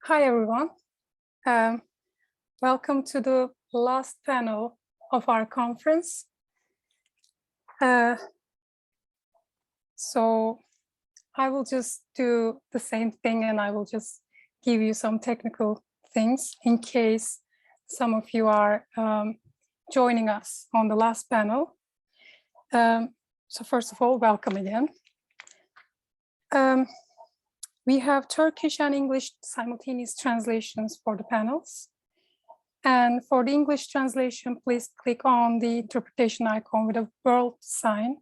Hi, everyone. Welcome to the last panel of our conference. So I will just do the same thing and I will just give you some technical things in case some of you are joining us on the last panel. So first of all, welcome again. We have Turkish and English simultaneous translations for the panels. And for the English translation, please click on the interpretation icon with a world sign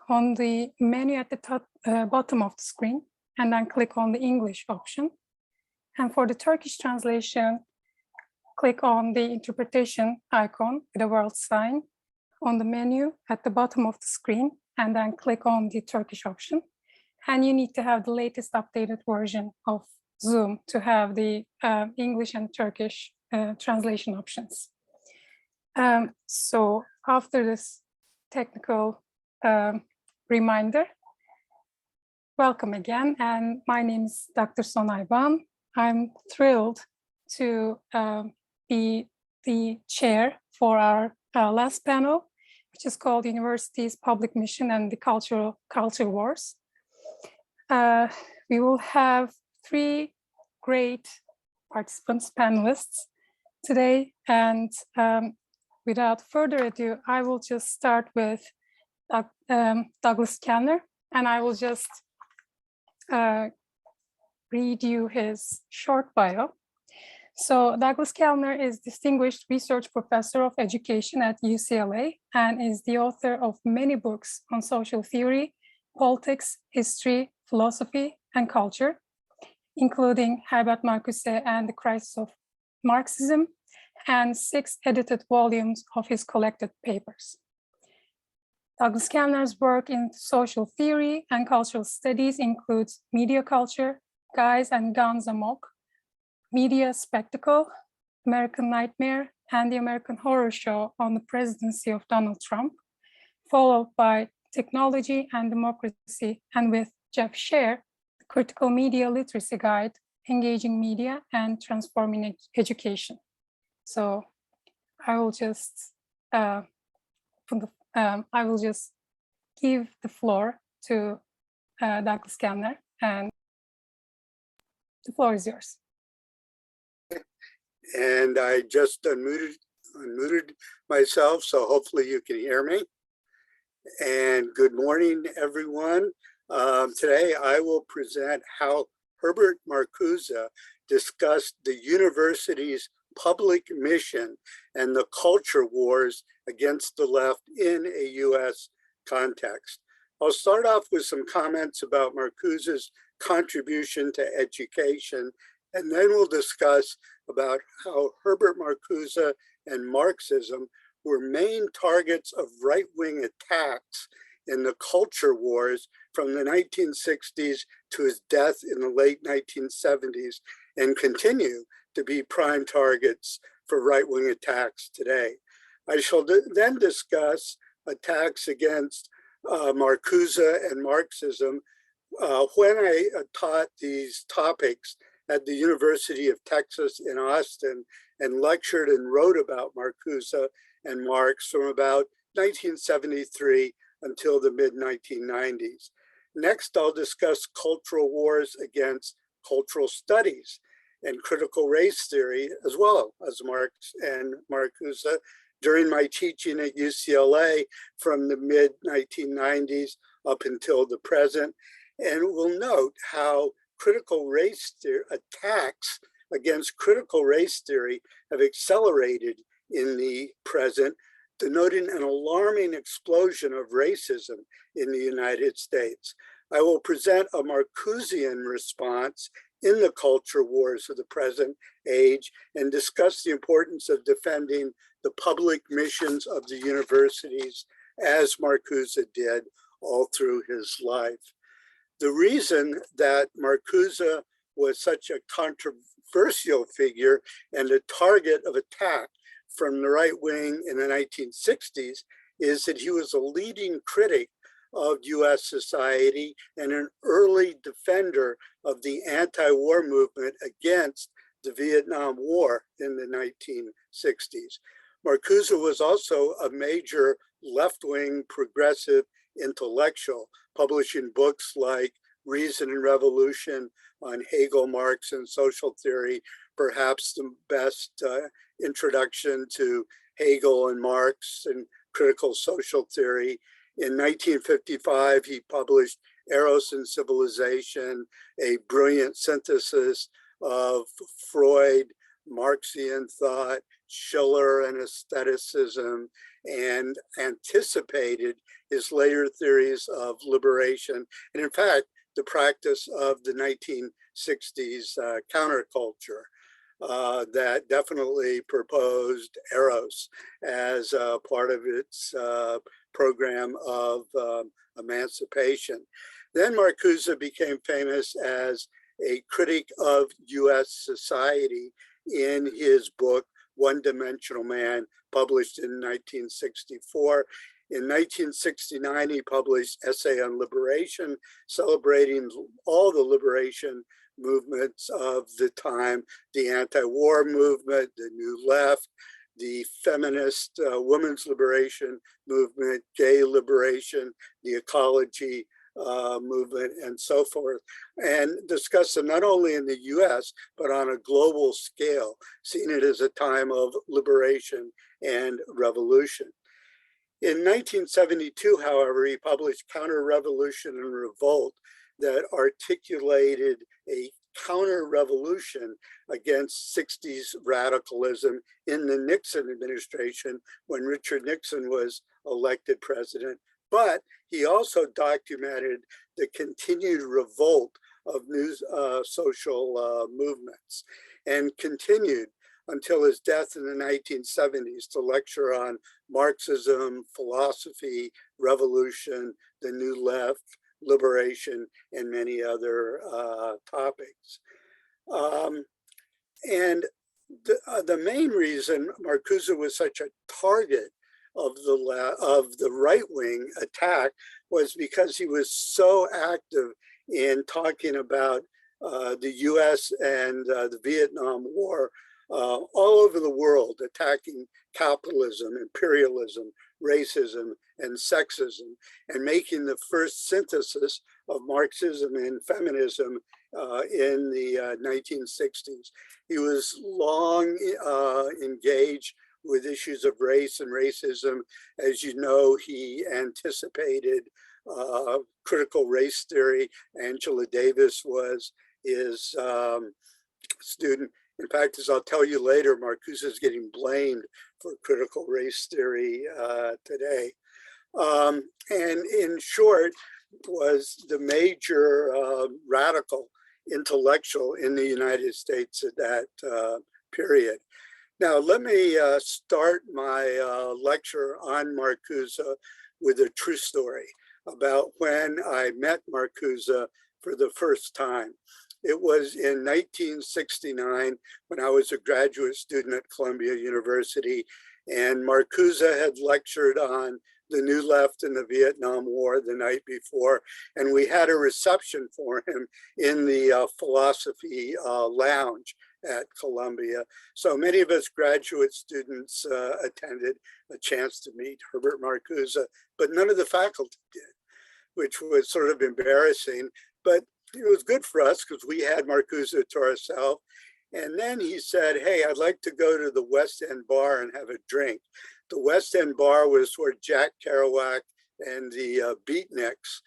on the menu at the top, bottom of the screen, and then click on the English option. And for the Turkish translation, click on the interpretation icon with a world sign on the menu at the bottom of the screen, and then click on the Turkish option. And you need to have the latest updated version of Zoom to have the English and Turkish translation options. So after this technical reminder, welcome again. And my name is Dr. Sonay Ban. I'm thrilled to be the chair for our last panel, which is called Universities, Public Mission and the Culture Wars. We will have three great participants, panelists today. And without further ado, I will just start with Douglas Kellner, and I will just read you his short bio. So Douglas Kellner is Distinguished Research Professor of Education at UCLA and is the author of many books on social theory, politics, history, philosophy, and culture, including Herbert Marcuse and the Crisis of Marxism, and 6 edited volumes of his collected papers. Douglas Kellner's work in social theory and cultural studies includes media culture, Guys and Guns Amok, media spectacle, American Nightmare, and the American Horror Show on the presidency of Donald Trump, followed by Technology and Democracy, and with Jeff Scher, the Critical Media Literacy Guide, Engaging Media and Transforming Education. So I will just give the floor to Douglas Kellner, and the floor is yours. And I just unmuted myself, so hopefully you can hear me. And good morning, everyone. Today I will present how Herbert Marcuse discussed the university's public mission and the culture wars against the left in a US context. I'll start off with some comments about Marcuse's contribution to education, and then we'll discuss about how Herbert Marcuse and Marxism were main targets of right-wing attacks in the culture wars from the 1960s to his death in the late 1970s, and continue to be prime targets for right-wing attacks today. I shall then discuss attacks against Marcuse and Marxism when I taught these topics at the University of Texas in Austin and lectured and wrote about Marcuse and Marx from about 1973 until the mid-1990s. Next, I'll discuss cultural wars against cultural studies and critical race theory, as well as Marx and Marcuse, during my teaching at UCLA from the mid-1990s up until the present. And we'll note how critical race theory attacks against critical race theory have accelerated in the present, denoting an alarming explosion of racism in the United States. I will present a Marcusean response in the culture wars of the present age and discuss the importance of defending the public missions of the universities as Marcuse did all through his life. The reason that Marcuse was such a controversial figure and a target of attack from the right wing in the 1960s is that he was a leading critic of US society and an early defender of the anti-war movement against the Vietnam War in the 1960s. Marcuse was also a major left-wing progressive intellectual, publishing books like Reason and Revolution on Hegel, Marx, and social theory, perhaps the best introduction to Hegel and Marx and critical social theory. In 1955, he published Eros and Civilization, a brilliant synthesis of Freud, Marxian thought, Schiller and aestheticism, and anticipated his later theories of liberation. And in fact, the practice of the 1960s counterculture that definitely proposed Eros as part of its program of emancipation. Then Marcuse became famous as a critic of US society in his book, One-Dimensional Man, published in 1964. In 1969, he published Essay on Liberation, celebrating all the liberation movements of the time, the anti-war movement, the New Left, the feminist women's liberation movement, gay liberation, the ecology movement, and so forth, and discuss them not only in the US, but on a global scale, seeing it as a time of liberation and revolution. In 1972, however, he published Counter-Revolution and Revolt that articulated a counter-revolution against 60s radicalism in the Nixon administration when Richard Nixon was elected president. But he also documented the continued revolt of new social movements and continued until his death in the 1970s to lecture on Marxism, philosophy, revolution, the New Left, liberation, and many other topics. And the main reason Marcuse was such a target of the right-wing attack was because he was so active in talking about the US and the Vietnam War all over the world, attacking capitalism, imperialism, racism, and sexism, and making the first synthesis of Marxism and feminism in the 1960s. He was long engaged with issues of race and racism. As you know, he anticipated critical race theory. Angela Davis was his student. In fact, as I'll tell you later, Marcuse is getting blamed for critical race theory today. And in short, was the major radical intellectual in the United States at that period. Now, let me start my lecture on Marcuse with a true story about when I met Marcuse for the first time. It was in 1969 when I was a graduate student at Columbia University, and Marcuse had lectured on the New Left in the Vietnam War the night before, and we had a reception for him in the philosophy lounge at Columbia. So many of us graduate students attended, a chance to meet Herbert Marcuse, but none of the faculty did, which was sort of embarrassing, but it was good for us because we had Marcuse to ourselves. And then he said, hey, I'd like to go to the West End bar and have a drink. The West End bar was where Jack Kerouac and the Beatniks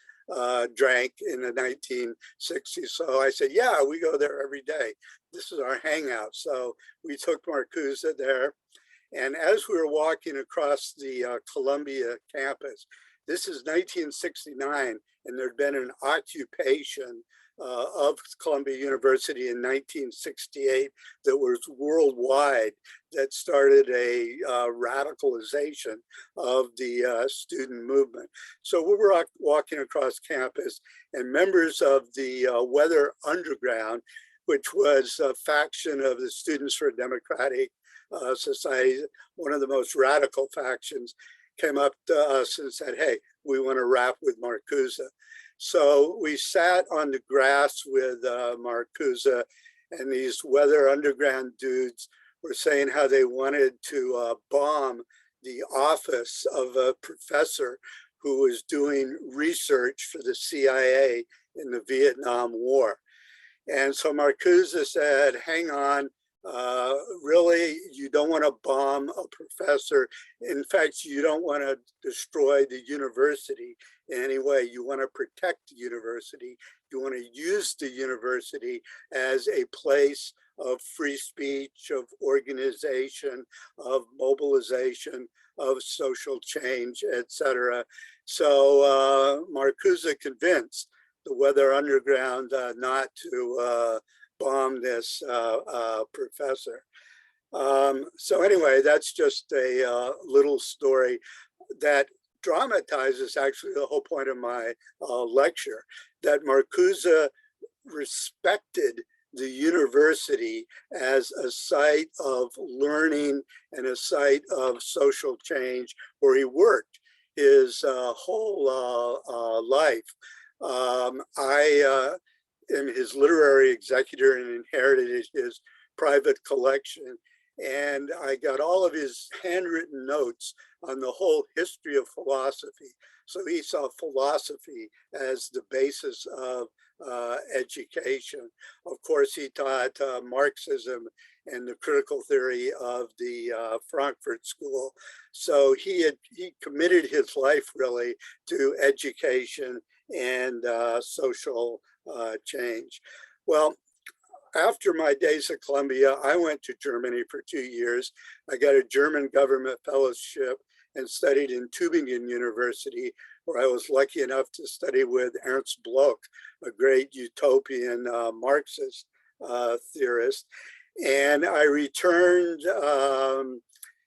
drank in the 1960s. So I said, yeah, we go there every day. This is our hangout. So we took Marcuse there. And as we were walking across the Columbia campus, this is 1969, and there'd been an occupation of Columbia University in 1968 that was worldwide, that started a radicalization of the student movement. So we were walking across campus, and members of the Weather Underground, which was a faction of the Students for a Democratic Society, one of the most radical factions, came up to us and said, hey, we want to rap with Marcuse. So we sat on the grass with Marcuse, and these Weather Underground dudes were saying how they wanted to bomb the office of a professor who was doing research for the CIA in the Vietnam War. And so Marcuse said, hang on, really, you don't want to bomb a professor. In fact, you don't want to destroy the university in any way. You want to protect the university. You want to use the university as a place of free speech, of organization, of mobilization, of social change, etc. So Marcuse convinced the Weather Underground not to bomb this professor. So anyway, that's just a little story that dramatizes actually the whole point of my lecture, that Marcuse respected the university as a site of learning and a site of social change where he worked his whole life. I am his literary executor and inherited his private collection. And I got all of his handwritten notes on the whole history of philosophy. So he saw philosophy as the basis of education. Of course, he taught Marxism and the critical theory of the Frankfurt School. So he committed his life really to education and social change. Well, after my days at Columbia, I went to Germany for 2 years. I got a German government fellowship and studied in Tübingen University, where I was lucky enough to study with Ernst Bloch, a great utopian Marxist theorist. And I returned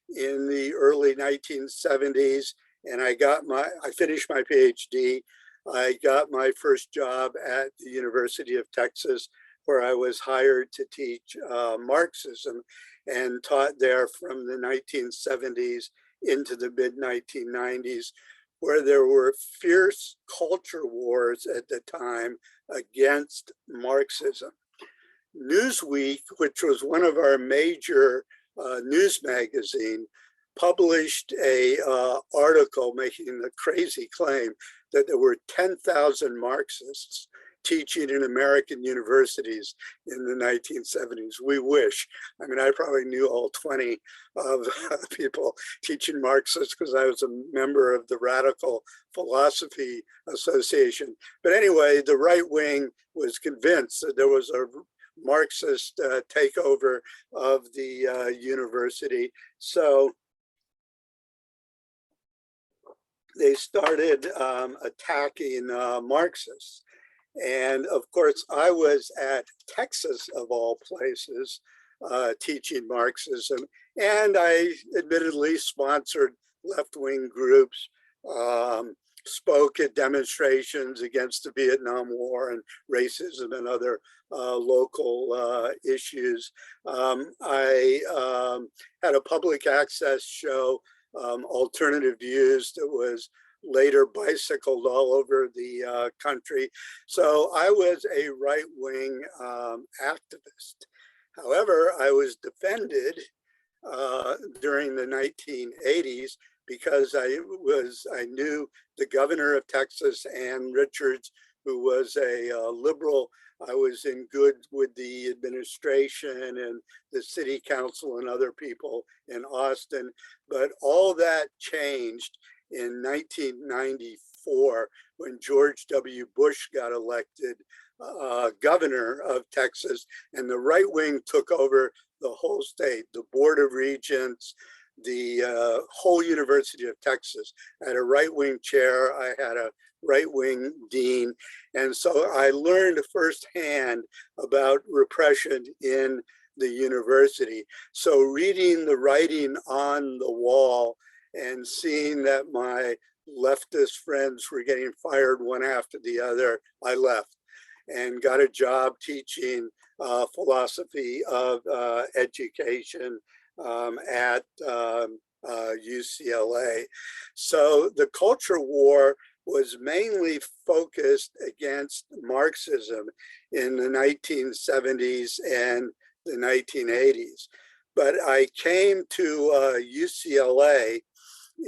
in the early 1970s, and I finished my PhD. I got my first job at the University of Texas, where I was hired to teach Marxism and taught there from the 1970s into the mid-1990s, where there were fierce culture wars at the time against Marxism. Newsweek, which was one of our major news magazine, published a article making the crazy claim that there were 10,000 Marxists teaching in American universities in the 1970s. We wish. I mean, I probably knew all 20 of people teaching Marxists because I was a member of the Radical Philosophy Association. But anyway, the right wing was convinced that there was a Marxist takeover of the university. So they started attacking Marxists. And of course, I was at Texas, of all places, teaching Marxism. And I admittedly sponsored left-wing groups, spoke at demonstrations against the Vietnam War and racism and other local issues. I had a public access show, Alternative Views, that was later bicycled all over the country. So I was a right-wing activist. However, I was defended during the 1980s because I knew the governor of Texas, Ann Richards, who was a liberal. I was in good with the administration and the city council and other people in Austin, but all that changed in 1994 when George W. Bush got elected governor of Texas, and the right wing took over the whole state, the Board of Regents, the whole University of Texas. I had a right-wing chair, I had a right-wing dean, and so I learned firsthand about repression in the university. So reading the writing on the wall and seeing that my leftist friends were getting fired one after the other, I left and got a job teaching philosophy of education at UCLA. So the culture war was mainly focused against Marxism in the 1970s and the 1980s. But I came to UCLA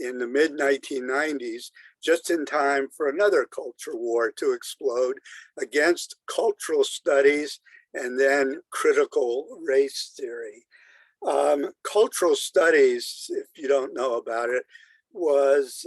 in the mid 1990s, just in time for another culture war to explode against cultural studies and then critical race theory. Cultural studies, if you don't know about it, was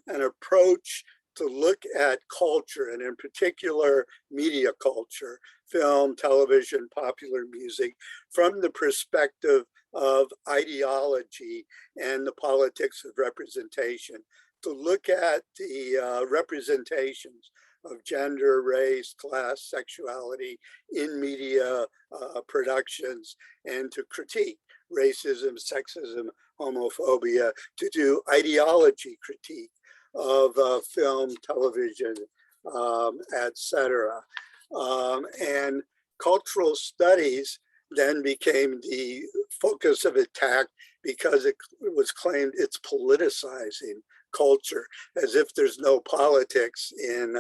an approach to look at culture, and in particular media culture, film, television, popular music, from the perspective of ideology and the politics of representation, to look at the representations of gender, race, class, sexuality in media productions, and to critique racism, sexism, homophobia, to do ideology critique of film, television, etc. And cultural studies then became the focus of attack because it was claimed it's politicizing culture, as if there's no politics in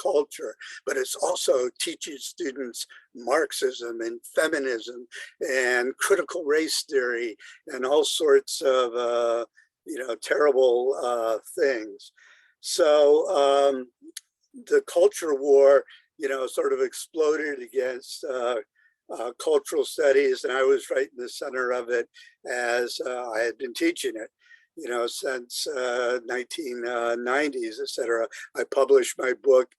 culture. But it's also teaching students Marxism and feminism and critical race theory and all sorts of terrible things. So the culture war, sort of exploded against cultural studies, and I was right in the center of it as I had been teaching it, since 1990s, et cetera. I published my book,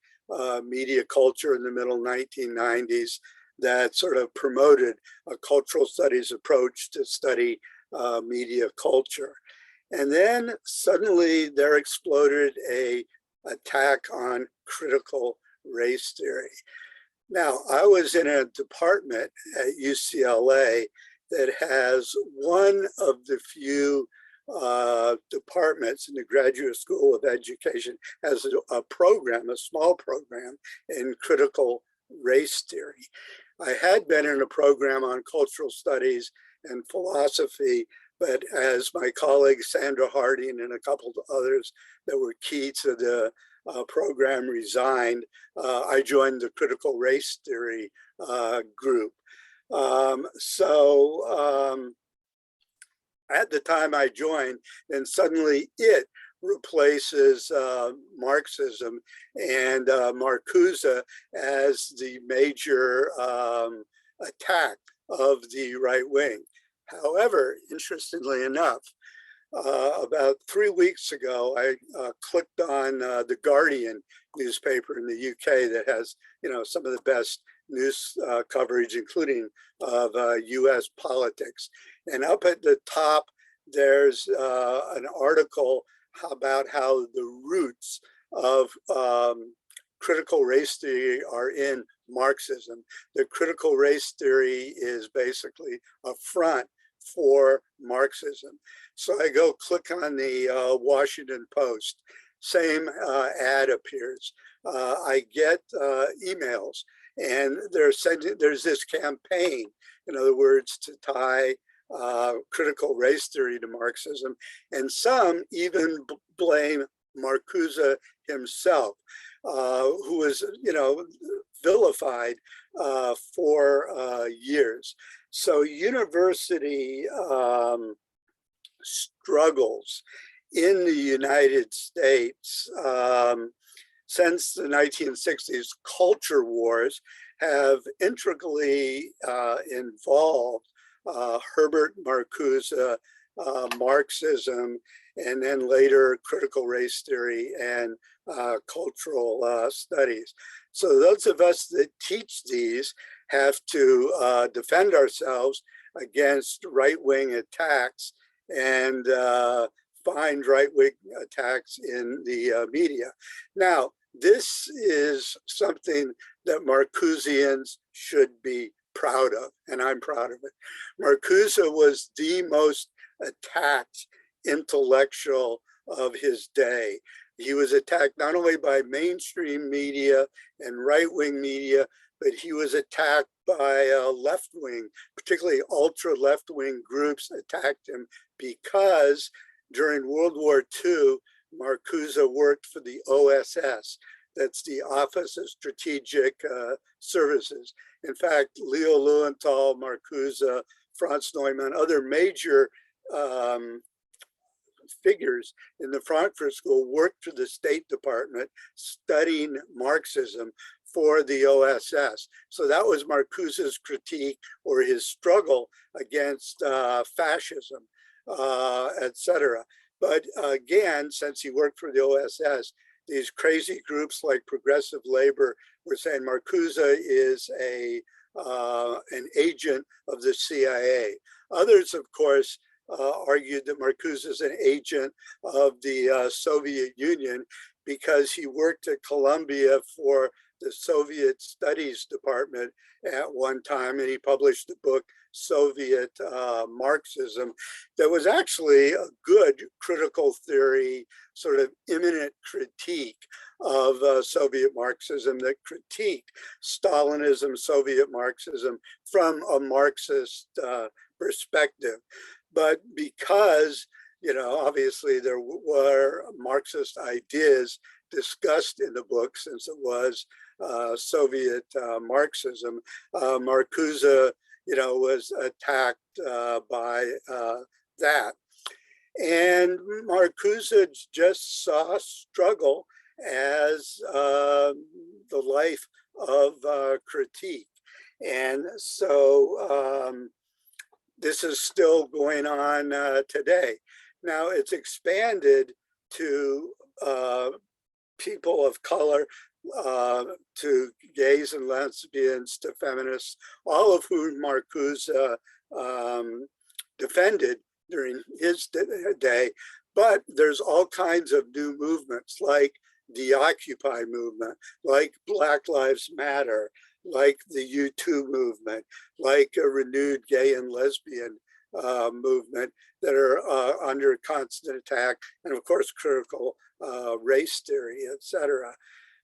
Media Culture, in the middle 1990s, that sort of promoted a cultural studies approach to study media culture. And then suddenly there exploded a attack on critical race theory. Now, I was in a department at UCLA that has one of the few departments in the Graduate School of Education has a program, a small program in critical race theory. I had been in a program on cultural studies and philosophy, but as my colleague Sandra Harding and a couple of others that were key to the program resigned, I joined the critical race theory group. At the time I joined, then suddenly it replaces Marxism and Marcuse as the major attack of the right wing. However, interestingly enough, about 3 weeks ago, I clicked on the Guardian newspaper in the UK that has, some of the best news coverage, including of US politics. And up at the top, there's an article about how the roots of critical race theory are in Marxism. The critical race theory is basically a front for Marxism. So I go click on the Washington Post, same ad appears. I get emails, and there's this campaign, in other words, to tie critical race theory to Marxism, and some even blame Marcuse himself, who was, vilified for years. So university struggles in the United States since the 1960s, culture wars have integrally involved Herbert Marcuse, Marxism, and then later critical race theory and cultural studies. So those of us that teach these have to defend ourselves against right-wing attacks and find right-wing attacks in the media. Now, this is something that Marcusians should be proud of, and I'm proud of it. Marcuse was the most attacked intellectual of his day. He was attacked not only by mainstream media and right-wing media, but he was attacked by left-wing, particularly ultra left-wing groups attacked him because during World War II, Marcuse worked for the OSS, that's the Office of Strategic Services. In fact, Leo Lilienthal, Marcuse, Franz Neumann, other major figures in the Frankfurt School worked for the State Department studying Marxism for the OSS. So that was Marcuse's critique or his struggle against fascism, etc. But again, since he worked for the OSS, these crazy groups like Progressive Labor were saying Marcuse is an agent of the CIA. Others, of course, argued that Marcuse is an agent of the Soviet Union because he worked at Columbia for the Soviet Studies Department at one time, and he published a book, Soviet Marxism, that was actually a good critical theory, sort of imminent critique of Soviet Marxism that critiqued Stalinism, Soviet Marxism from a Marxist perspective. But because, you know, obviously there were Marxist ideas discussed in the book, since it was Soviet Marxism, Marcuse, you know, was attacked by that. And Marcuse just saw struggle as the life of critique. And so this is still going on today. Now it's expanded to people of color, to gays and lesbians, to feminists, all of whom Marcuse defended during his day. But there's all kinds of new movements like the Occupy movement, like Black Lives Matter, like the U2 movement, like a renewed gay and lesbian movement that are under constant attack, and of course critical race theory, etc.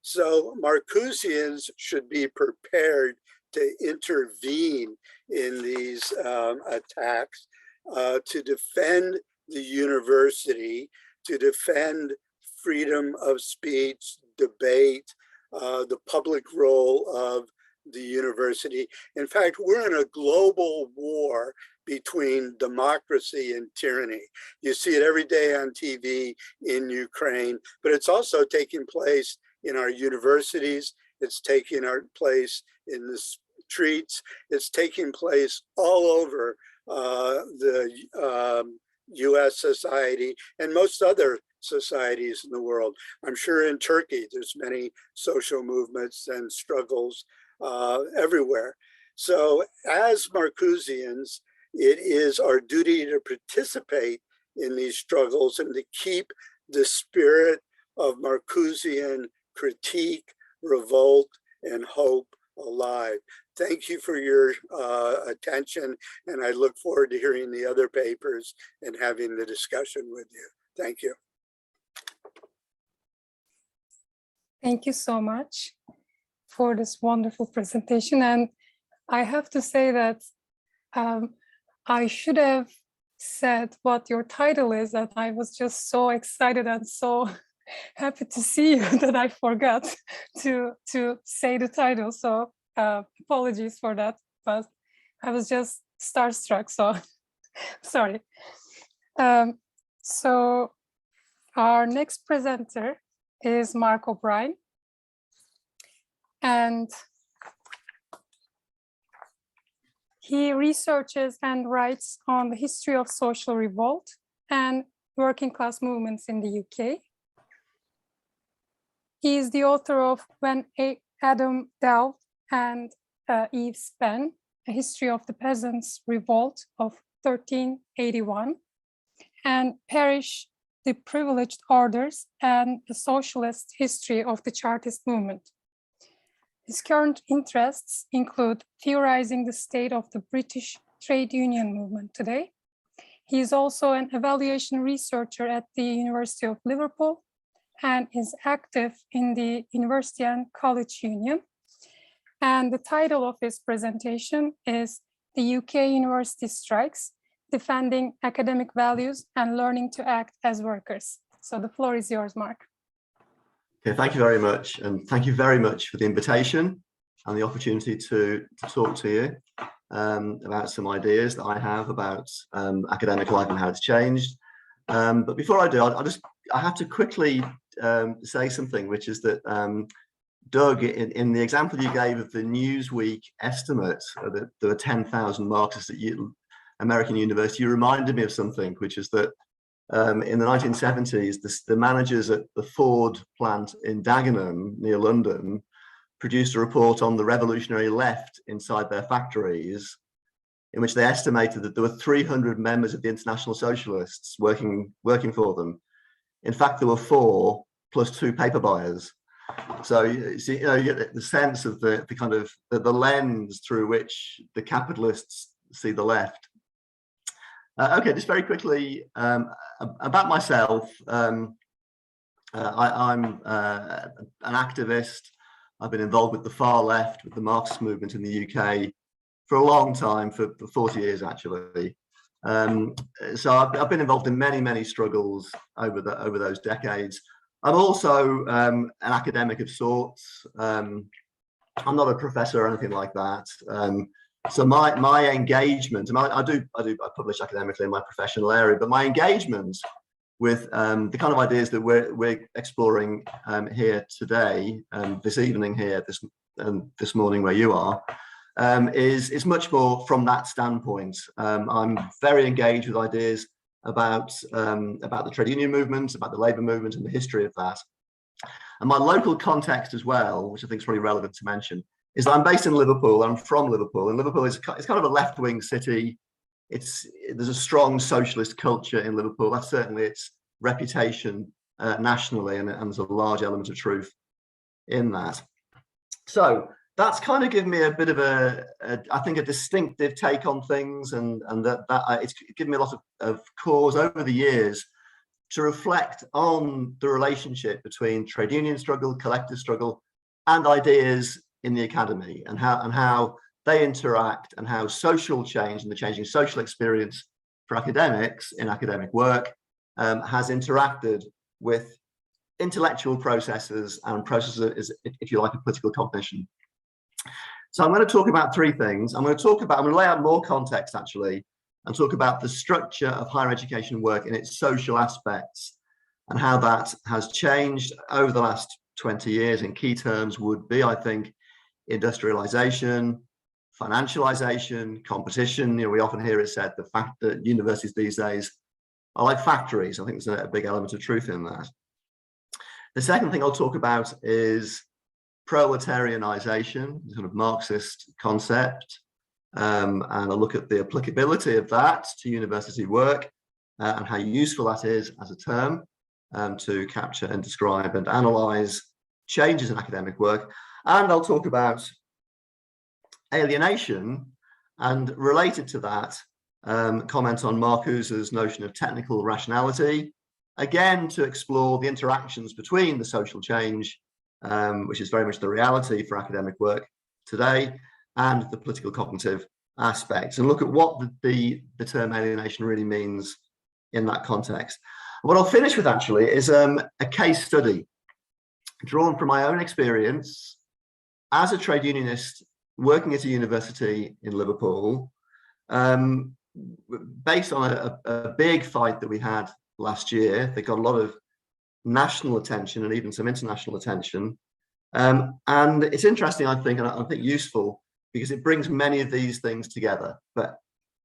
So Marcusians should be prepared to intervene in these attacks, to defend the university, to defend freedom of speech, debate, the public role of the university. In fact, we're in a global war between democracy and tyranny. You see it every day on TV in Ukraine, but it's also taking place in our universities. It's taking place in the streets. It's taking place all over the US society and most other societies in the world. I'm sure in Turkey, there's many social movements and struggles everywhere. So as Marcusians, it is our duty to participate in these struggles and to keep the spirit of Marcusian critique, revolt, and hope alive. Thank you for your attention, and I look forward to hearing the other papers and having the discussion with you. Thank you. Thank you so much for this wonderful presentation. And I have to say that I should have said what your title is, and I was just so excited and so happy to see you that I forgot to say the title. So apologies for that, but I was just starstruck, so sorry. So our next presenter is Mark O'Brien. And he researches and writes on the history of social revolt and working class movements in the UK. He is the author of When Adam Delved and Eve Span, A History of the Peasants' Revolt of 1381, and Perish, the Privileged Orders and the Socialist History of the Chartist Movement. His current interests include theorizing the state of the British trade union movement today. He is also an evaluation researcher at the University of Liverpool and is active in the University and College Union. And the title of his presentation is The UK University Strikes, Defending Academic Values and Learning to Act as Workers. So the floor is yours, Mark. Okay, thank you very much. And thank you very much for the invitation and the opportunity to talk to you about some ideas that I have about academic life and how it's changed. But before I do, I have to quickly say something, which is that Doug, in the example you gave of the Newsweek estimate that there were 10,000 Marxists at American university, you reminded me of something, which is that in the 1970s, the managers at the Ford plant in Dagenham near London produced a report on the revolutionary left inside their factories, in which they estimated that there were 300 members of the International Socialists working for them. In fact, there were 4 plus 2 paper buyers. So you get the sense of the kind of the lens through which the capitalists see the left. Okay, just very quickly about myself. I'm an activist. I've been involved with the far left, with the Marxist movement in the UK for a long time, for 40 years actually. So I've been involved in many struggles over those decades. I'm also an academic of sorts. I'm not a professor or anything like that. So my engagement, and I publish academically in my professional area, but my engagement with the kind of ideas that we're exploring here today, this evening here, this morning where you are, is much more from that standpoint. I'm very engaged with ideas about the trade union movement, about the labour movement, and the history of that. And my local context as well, which I think is probably relevant to mention, is that I'm based in Liverpool. I'm from Liverpool, and Liverpool is kind of a left-wing city. There's a strong socialist culture in Liverpool. That's certainly its reputation nationally, and there's a large element of truth in that. So that's kind of given me a bit of I think a distinctive take on things, and that it's given me a lot of cause over the years to reflect on the relationship between trade union struggle, collective struggle, and ideas in the academy, and how they interact, and how social change and the changing social experience for academics in academic work has interacted with intellectual processes and processes, if you like, of political cognition. So I'm going to talk about 3 things. I'm going to lay out more context actually, and talk about the structure of higher education work in its social aspects, and how that has changed over the last 20 years. In key terms would be, I think, industrialization, financialization, competition. We often hear it said the fact that universities these days are like factories. I think there's a big element of truth in that. The second thing I'll talk about is proletarianization, the kind of Marxist concept, and I'll look at the applicability of that to university work, and how useful that is as a term to capture and describe and analyze changes in academic work. And I'll talk about alienation, and related to that, comment on Marcuse's notion of technical rationality, again to explore the interactions between the social change, which is very much the reality for academic work today, and the political cognitive aspects, and look at what the term alienation really means in that context. What I'll finish with actually is a case study drawn from my own experience as a trade unionist working at a university in Liverpool, based on a big fight that we had last year. They got a lot of national attention and even some international attention. And it's interesting, I think, and I think useful, because it brings many of these things together, but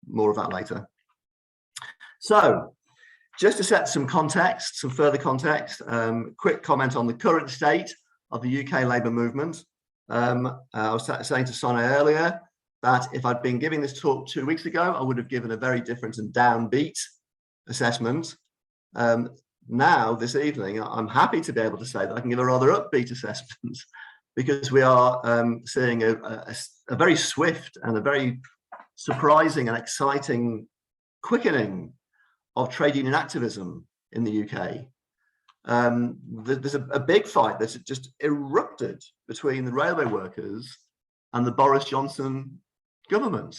more of that later. So just to set some context, some further context, quick comment on the current state of the UK labour movement. I was saying to Sonay earlier that if I'd been giving this talk 2 weeks ago, I would have given a very different and downbeat assessment. Now, this evening, I'm happy to be able to say that I can give a rather upbeat assessment, because we are seeing a very swift and a very surprising and exciting quickening of trade union activism in the UK. There's a big fight that's just erupted between the railway workers and the Boris Johnson government.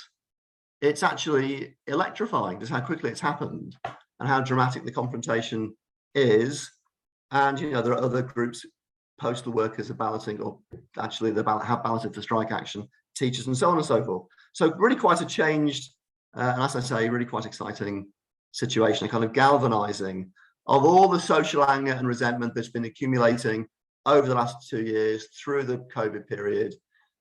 It's actually electrifying just how quickly it's happened and how dramatic the confrontation is, and there are other groups, postal workers are balloting, or actually they have balloted for strike action, teachers and so on and so forth. So really quite a changed, and as I say, really quite exciting situation, a kind of galvanizing of all the social anger and resentment that's been accumulating over the last 2 years through the COVID period,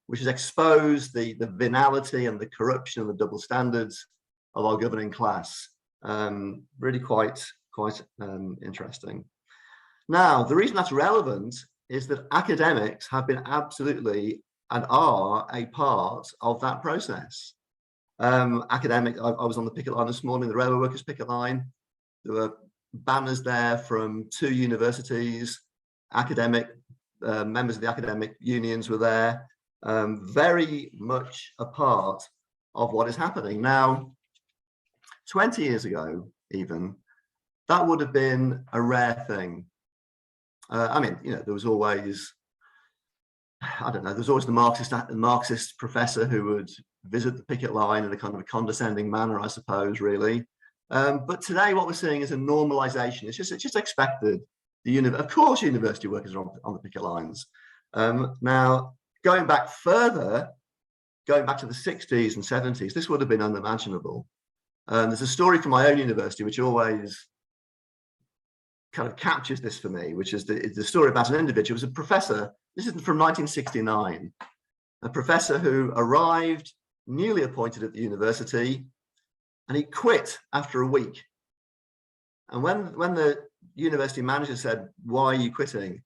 which has exposed the venality and the corruption and the double standards of our governing class. Really quite interesting. Now, the reason that's relevant is that academics have been absolutely and are a part of that process. I was on the picket line this morning, the railway workers picket line. There were banners there from 2 universities, academic members of the academic unions were there, very much a part of what is happening. Now, 20 years ago, even, that would have been a rare thing. I mean, there was always, I don't know, there was always the Marxist professor who would visit the picket line in a kind of a condescending manner, I suppose, really. But today, what we're seeing is a normalization. It's just expected. Of course, university workers are on the picket lines. Now, going back further, going back to the 60s and 70s, this would have been unimaginable. There's a story from my own university which always kind of captures this for me, which is the story about an individual. It was a professor. This is from 1969. A professor who arrived newly appointed at the university, and he quit after a week. And when the university manager said, "Why are you quitting?"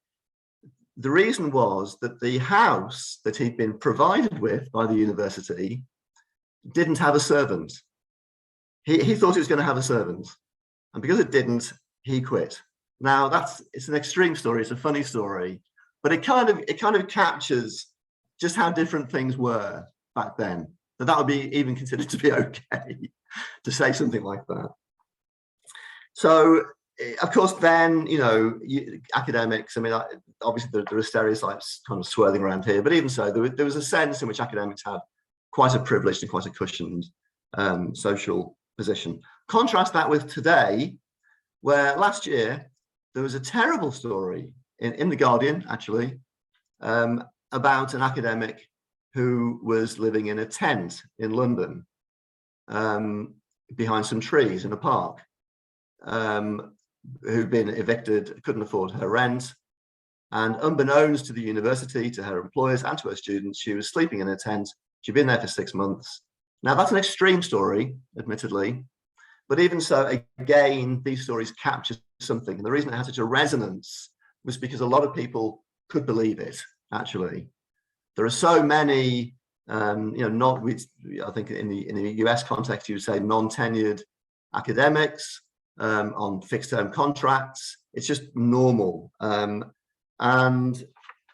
the reason was that the house that he'd been provided with by the university didn't have a servant. He thought it was going to have a servant, and because it didn't, he quit. Now it's an extreme story. It's a funny story, but it kind of captures just how different things were back then. That would be even considered to be okay to say something like that. So, of course, then academics. I mean, obviously there are stereotypes kind of swirling around here, but even so, there was a sense in which academics had quite a privileged and quite a cushioned social position. Contrast that with today, where last year there was a terrible story in The Guardian, actually, about an academic who was living in a tent in London behind some trees in a park, who'd been evicted, couldn't afford her rent. And unbeknownst to the university, to her employers and to her students, she was sleeping in a tent. She'd been there for 6 months. Now, that's an extreme story, admittedly. But even so, again, these stories capture something. And the reason it had such a resonance was because a lot of people could believe it, actually. There are so many, I think in the US context, you would say non-tenured academics on fixed-term contracts. It's just normal. And,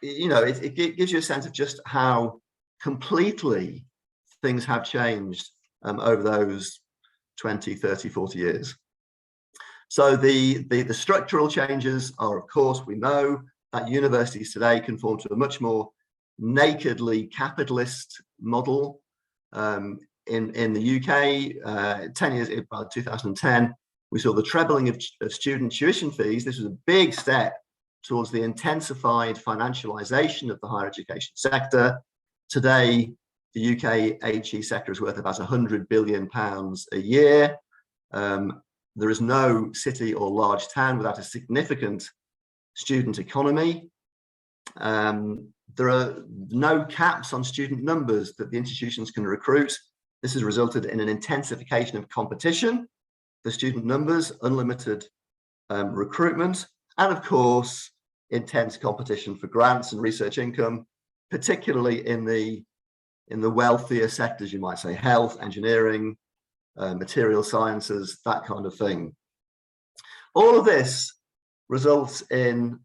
it gives you a sense of just how completely things have changed over those 20, 30, 40 years. So the structural changes are, of course, we know that universities today conform to a much more nakedly capitalist model. In the UK, 10 years, by 2010, we saw the trebling of student tuition fees. This was a big step towards the intensified financialization of the higher education sector. Today, the UK HE sector is worth about £100 billion a year. There is no city or large town without a significant student economy. There are no caps on student numbers that the institutions can recruit. This has resulted in an intensification of competition for student numbers, unlimited recruitment, and of course, intense competition for grants and research income, particularly in the wealthier sectors, you might say, health, engineering, material sciences, that kind of thing. All of this results in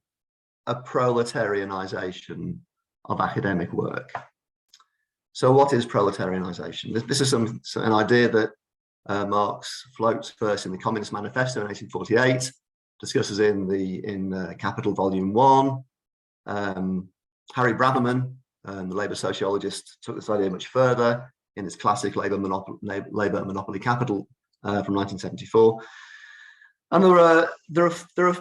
a proletarianization of academic work. So what is proletarianization? This is an idea that Marx floats first in the Communist Manifesto in 1848, discusses in Capital Volume 1. Harry Braverman, the Labour sociologist, took this idea much further in his classic Labour Monopoly Capital from 1974. And there are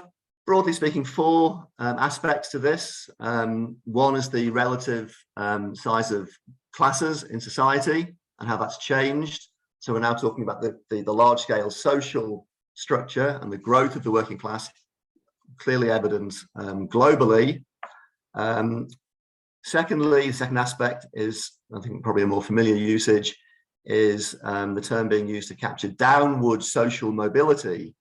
broadly speaking, four aspects to this. One is the relative size of classes in society and how that's changed. So we're now talking about the large-scale social structure and the growth of the working class, clearly evident globally. Secondly, the second aspect is, I think probably a more familiar usage, is the term being used to capture downward social mobility.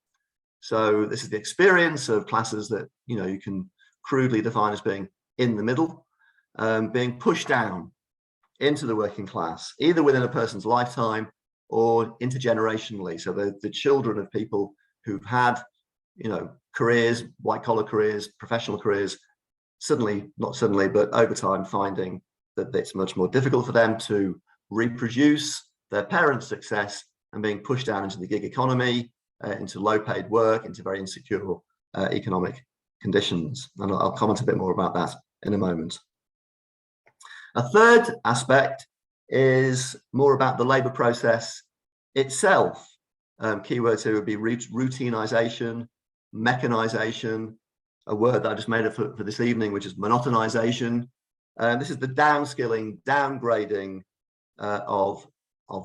So this is the experience of classes that you can crudely define as being in the middle, being pushed down into the working class, either within a person's lifetime or intergenerationally. So the children of people who've had careers, white-collar careers, professional careers, not suddenly, but over time, finding that it's much more difficult for them to reproduce their parents' success and being pushed down into the gig economy, into low-paid work, into very insecure economic conditions. And I'll comment a bit more about that in a moment. A third aspect is more about the labour process itself. Keywords here would be routinization, mechanisation, a word that I just made up for this evening, which is monotonization. This is the downskilling, downgrading of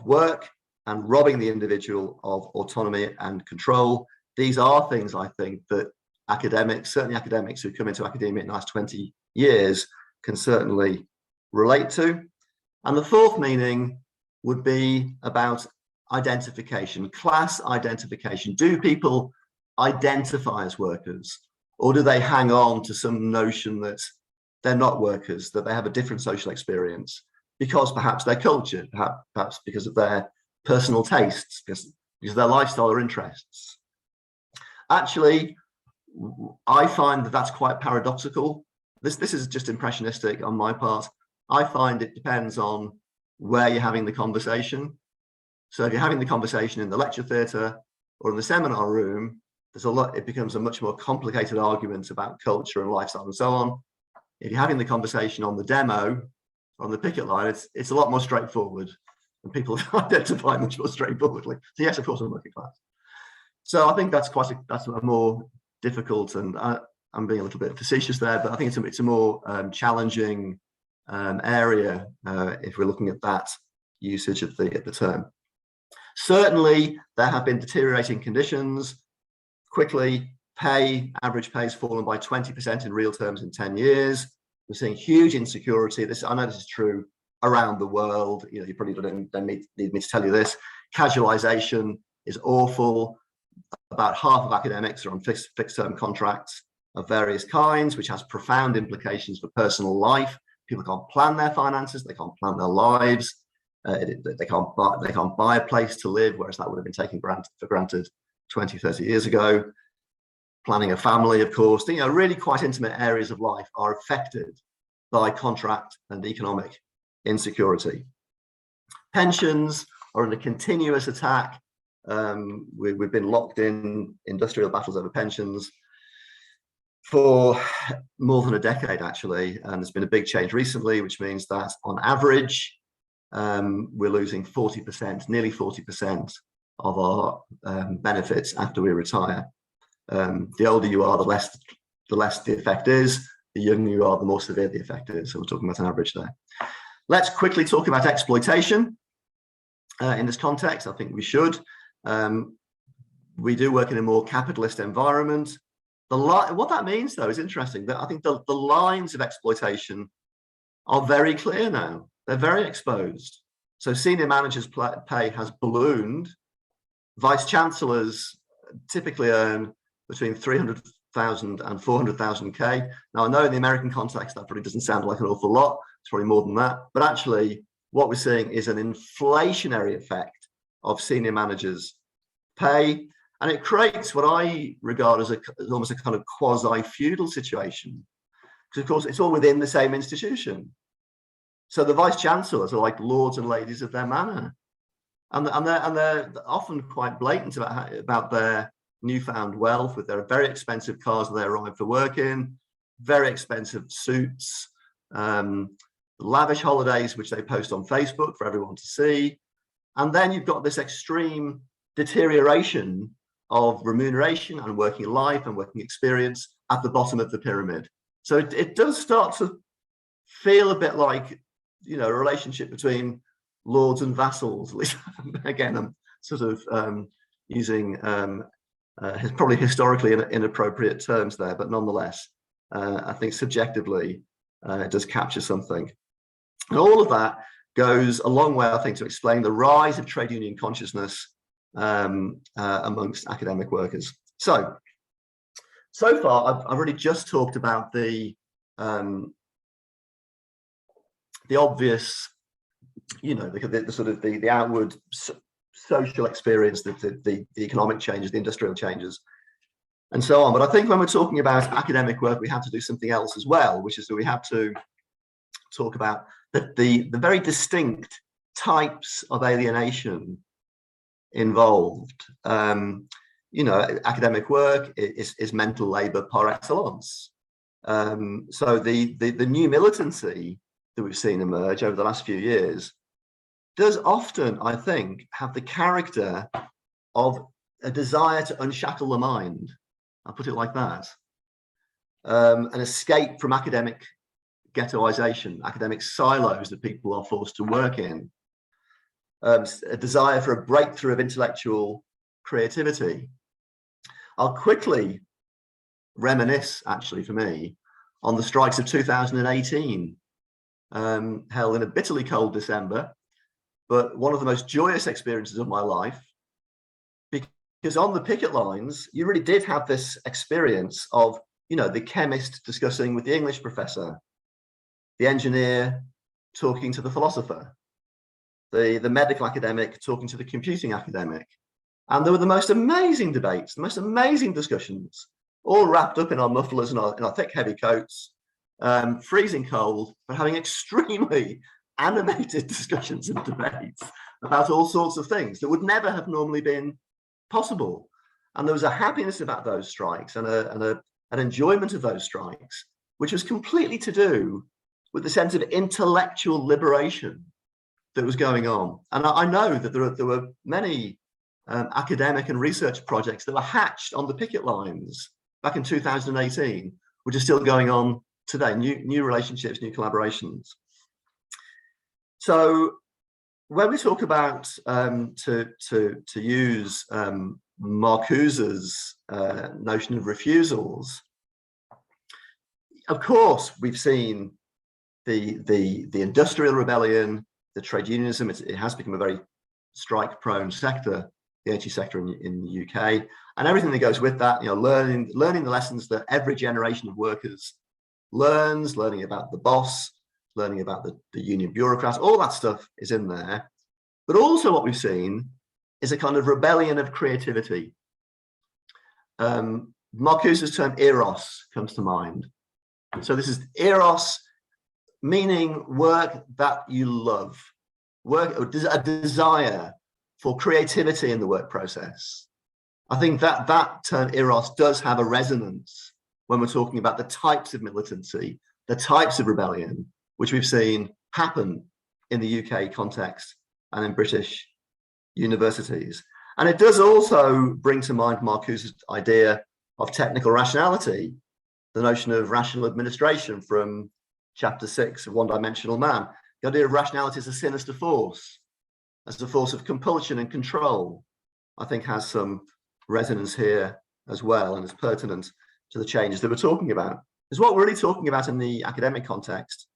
work and robbing the individual of autonomy and control. These are things, I think, that academics, certainly academics who come into academia in the last 20 years, can certainly relate to. And the fourth meaning would be about identification, class identification. Do people identify as workers? Or do they hang on to some notion that they're not workers, that they have a different social experience because perhaps they're cultured, perhaps because of their personal tastes, because of their lifestyle or interests? Actually, I find that that's quite paradoxical. This is just impressionistic on my part. I find it depends on where you're having the conversation. So if you're having the conversation in the lecture theatre or in the seminar room, it becomes a much more complicated argument about culture and lifestyle and so on. If you're having the conversation on the demo, on the picket line, it's a lot more straightforward, and people identify much more straightforwardly. So yes, of course, I'm working class. So I think that's a more difficult, and I'm being a little bit facetious there, but I think it's a more challenging area if we're looking at that usage of the term. Certainly, there have been deteriorating conditions. Quickly, average pay has fallen by 20% in real terms in 10 years. We're seeing huge insecurity. I know this is true around the world. You probably don't need me to tell you this. Casualization is awful. About half of academics are on fixed-term contracts of various kinds, which has profound implications for personal life. People can't plan their finances. They can't plan their lives. They can't buy a place to live, whereas that would have been taken for granted 20, 30 years ago. Planning a family, of course, really quite intimate areas of life are affected by contract and economic insecurity. Pensions are under continuous attack. We've been locked in industrial battles over pensions for more than a decade, actually, and there's been a big change recently, which means that on average, we're losing 40%, nearly 40% of our benefits after we retire. The older you are, the less the effect is. The younger you are, the more severe the effect is. So we're talking about an average there. Let's quickly talk about exploitation in this context. I think we should. We do work in a more capitalist environment. What that means, though, is interesting. That I think the lines of exploitation are very clear now. They're very exposed. So senior managers' pay has ballooned. Vice chancellors typically earn between 300,000 and 400,000 K. Now, I know in the American context that probably doesn't sound like an awful lot. It's probably more than that. But actually, what we're seeing is an inflationary effect of senior managers' pay. And it creates what I regard as almost a kind of quasi-feudal situation. Because, of course, it's all within the same institution. So the vice chancellors are like lords and ladies of their manor. And they're often quite blatant about their newfound wealth, with their very expensive cars that they arrive for work in, very expensive suits, lavish holidays, which they post on Facebook for everyone to see. And then you've got this extreme deterioration of remuneration and working life and working experience at the bottom of the pyramid. So it does start to feel a bit like, you know, a relationship between lords and vassals. At least, again, I'm sort of using probably historically inappropriate terms there, but nonetheless, I think subjectively it does capture something. And all of that goes a long way, I think, to explain the rise of trade union consciousness amongst academic workers. So far, I've already just talked about the obvious, you know, the sort of the outward social experience, the economic changes, the industrial changes, and so on. But I think when we're talking about academic work, we have to do something else as well, which is that we have to talk about the very distinct types of alienation involved. You know, academic work is mental labor par excellence. So the new militancy that we've seen emerge over the last few years does often, I think, have the character of a desire to unshackle the mind. I'll put it like that. An escape from academic ghettoization, academic silos that people are forced to work in. A desire for a breakthrough of intellectual creativity. I'll quickly reminisce, actually, for me, on the strikes of 2018, held in a bitterly cold December, but one of the most joyous experiences of my life, because on the picket lines, you really did have this experience of, you know, the chemist discussing with the English professor, the engineer talking to the philosopher, the medical academic talking to the computing academic. And there were the most amazing debates, the most amazing discussions, all wrapped up in our mufflers and our thick, heavy coats, freezing cold, but having extremely animated discussions and debates about all sorts of things that would never have normally been possible. And there was a happiness about those strikes and an enjoyment of those strikes, which was completely to do with the sense of intellectual liberation that was going on. And I know that there were many academic and research projects that were hatched on the picket lines back in 2018, which are still going on today, new relationships, new collaborations. So when we talk about to use Marcuse's notion of refusals, of course we've seen the industrial rebellion, the trade unionism. It has become a very strike-prone sector, the HE sector in the UK, and everything that goes with that. You know, learning the lessons that every generation of workers learning about the boss, learning about the union bureaucrats, all that stuff is in there. But also what we've seen is a kind of rebellion of creativity. Marcuse's term eros comes to mind. So this is eros, meaning work that you love, a desire for creativity in the work process. I think that term eros does have a resonance when we're talking about the types of militancy, the types of rebellion, which we've seen happen in the UK context and in British universities. And it does also bring to mind Marcuse's idea of technical rationality, the notion of rational administration from chapter 6 of One Dimensional Man. The idea of rationality as a sinister force, as a force of compulsion and control, I think has some resonance here as well, and is pertinent to the changes that we're talking about. Because what we're really talking about in the academic context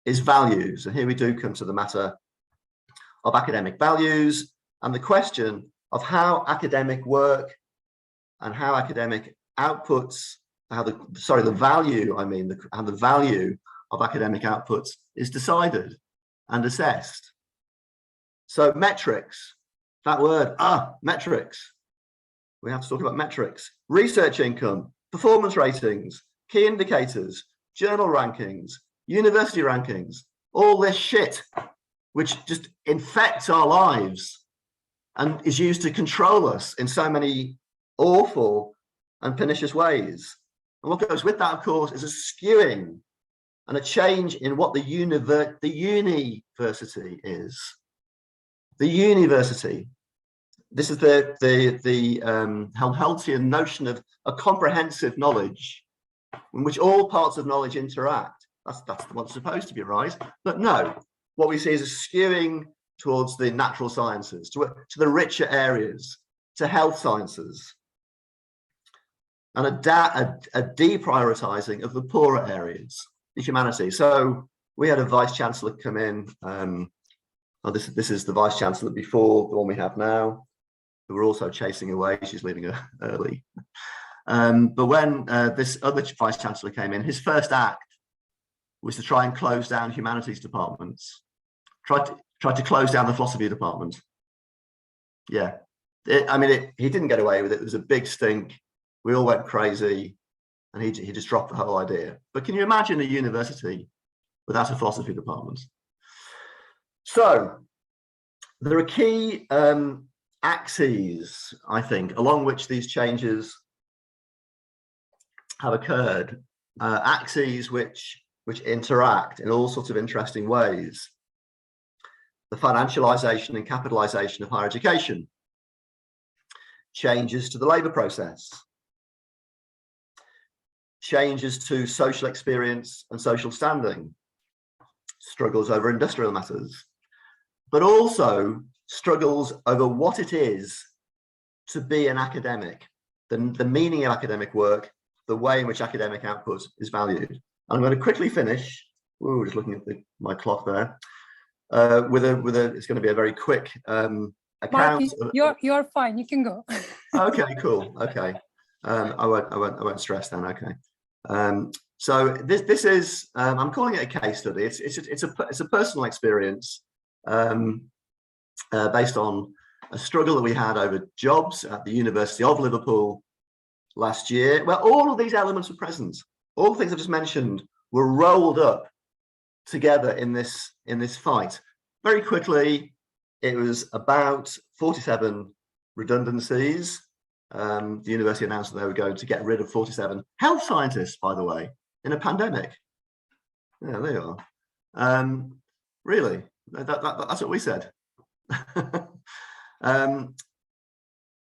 is values. And here we do come to the matter of academic values and the question of how academic work and how academic outputs, how the value of academic outputs is decided and assessed. So metrics, that word, metrics. We have to talk about metrics. Research income, performance ratings, key indicators, journal rankings, university rankings, all this shit, which just infects our lives and is used to control us in so many awful and pernicious ways. And what goes with that, of course, is a skewing and a change in what the university is. The university, this is the Helmholtzian notion of a comprehensive knowledge in which all parts of knowledge interact. That's what's supposed to be right, but no, what we see is a skewing towards the natural sciences, to the richer areas, to health sciences, and a deprioritizing of the poorer areas, the humanities. So we had a vice chancellor come in. This is the vice chancellor before the one we have now, who we're also chasing away. She's leaving early. But when this other vice chancellor came in, his first act was to try and close down humanities departments. Tried to close down the philosophy department. Yeah, he didn't get away with it. There was a big stink. We all went crazy, and he just dropped the whole idea. But can you imagine a university without a philosophy department? So there are key axes, I think, along which these changes have occurred. Axes which interact in all sorts of interesting ways. The financialization and capitalization of higher education, changes to the labor process, changes to social experience and social standing, struggles over industrial matters, but also struggles over what it is to be an academic, the meaning of academic work, the way in which academic output is valued. I'm going to quickly finish. Ooh, just looking at my clock there. It's going to be a very quick account. Mark, you're fine. You can go. Okay, cool. Okay, I won't stress then. Okay, so this is I'm calling it a case study. It's a personal experience based on a struggle that we had over jobs at the University of Liverpool last year, where all of these elements were present. All the things I just mentioned were rolled up together in this fight. Very quickly, it was about 47 redundancies. The university announced that they were going to get rid of 47 health scientists, by the way, in a pandemic. Yeah, there you are. Really, that's what we said. In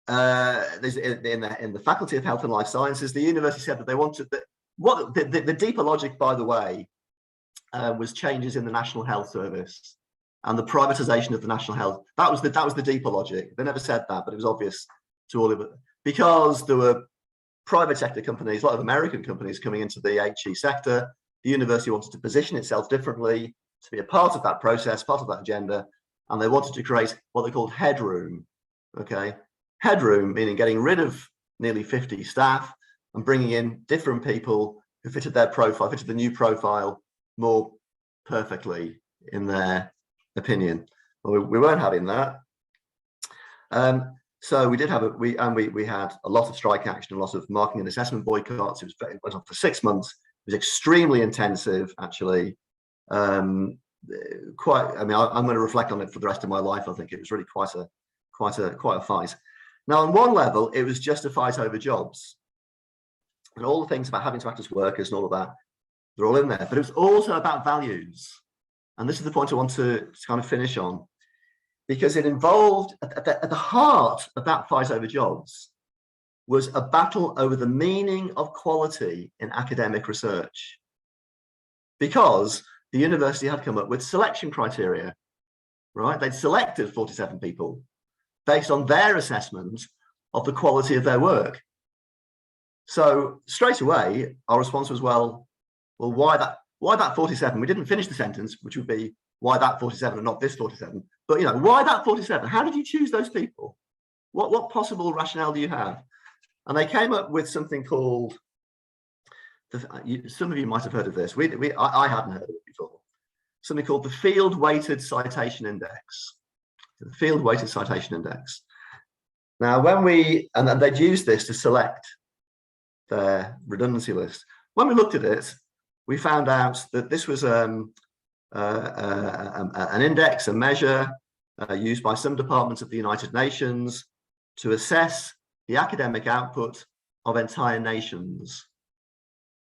the Faculty of Health and Life Sciences, the university said that they wanted the deeper logic, by the way, was changes in the National Health Service and the privatization of the National Health. That was the deeper logic. They never said that, but it was obvious to all of it, because there were private sector companies, a lot of American companies coming into the HE sector. The university wanted to position itself differently, to be a part of that process, part of that agenda, and they wanted to create what they called headroom. Okay, headroom meaning getting rid of nearly 50 staff and bringing in different people who fitted their profile, fitted the new profile more perfectly in their opinion. Well, we weren't having that. So we did have we had a lot of strike action, a lot of marking and assessment boycotts. It went on for 6 months. It was extremely intensive, actually. I'm going to reflect on it for the rest of my life. I think it was really quite a fight. Now, on one level, it was just a fight over jobs, and all the things about having to act as workers and all of that, they're all in there. But it was also about values, and this is the point I want to kind of finish on, because it involved at the heart of that fight over jobs was a battle over the meaning of quality in academic research, because the university had come up with selection criteria, right? They'd selected 47 people based on their assessment of the quality of their work. So straight away, our response was, well, why that 47? We didn't finish the sentence, which would be, why that 47 and not this 47? But, you know, why that 47? How did you choose those people? What possible rationale do you have? And they came up with something called, some of you might have heard of this. I hadn't heard of it before. Something called the Field Weighted Citation Index. The Field Weighted Citation Index. Now, and they'd used this to select their redundancy list. When we looked at it, we found out that this was an index, a measure used by some departments of the United Nations to assess the academic output of entire nations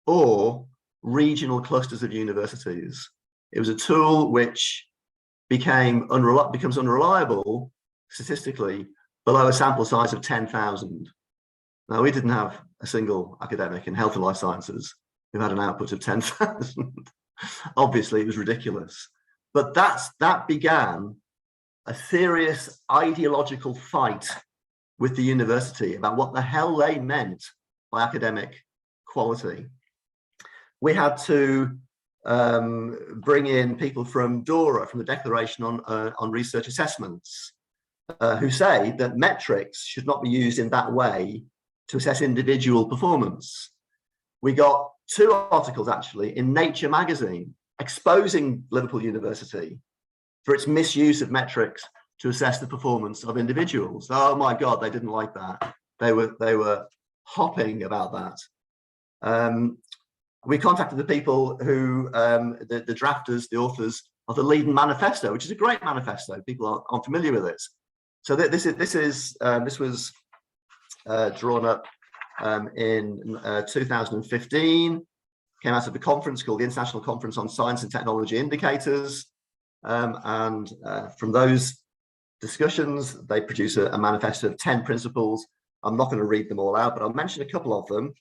or regional clusters of universities. It was a tool which becomes unreliable statistically, below a sample size of 10,000. Now, we didn't have a single academic in health and life sciences who had an output of 10,000. Obviously, it was ridiculous. But that began a serious ideological fight with the university about what the hell they meant by academic quality. We had to bring in people from DORA, from the Declaration on Research Assessments, who say that metrics should not be used in that way to assess individual performance. We got 2 articles actually in Nature magazine exposing Liverpool University for its misuse of metrics to assess the performance of individuals. Oh my God, they didn't like that. They were hopping about that. We contacted the people who, the drafters, the authors of the Leiden Manifesto, which is a great manifesto. People aren't familiar with it. So this was drawn up in 2015, came out of a conference called the International Conference on Science and Technology Indicators. And from those discussions, they produce a manifesto of 10 principles. I'm not going to read them all out, but I'll mention a couple of them.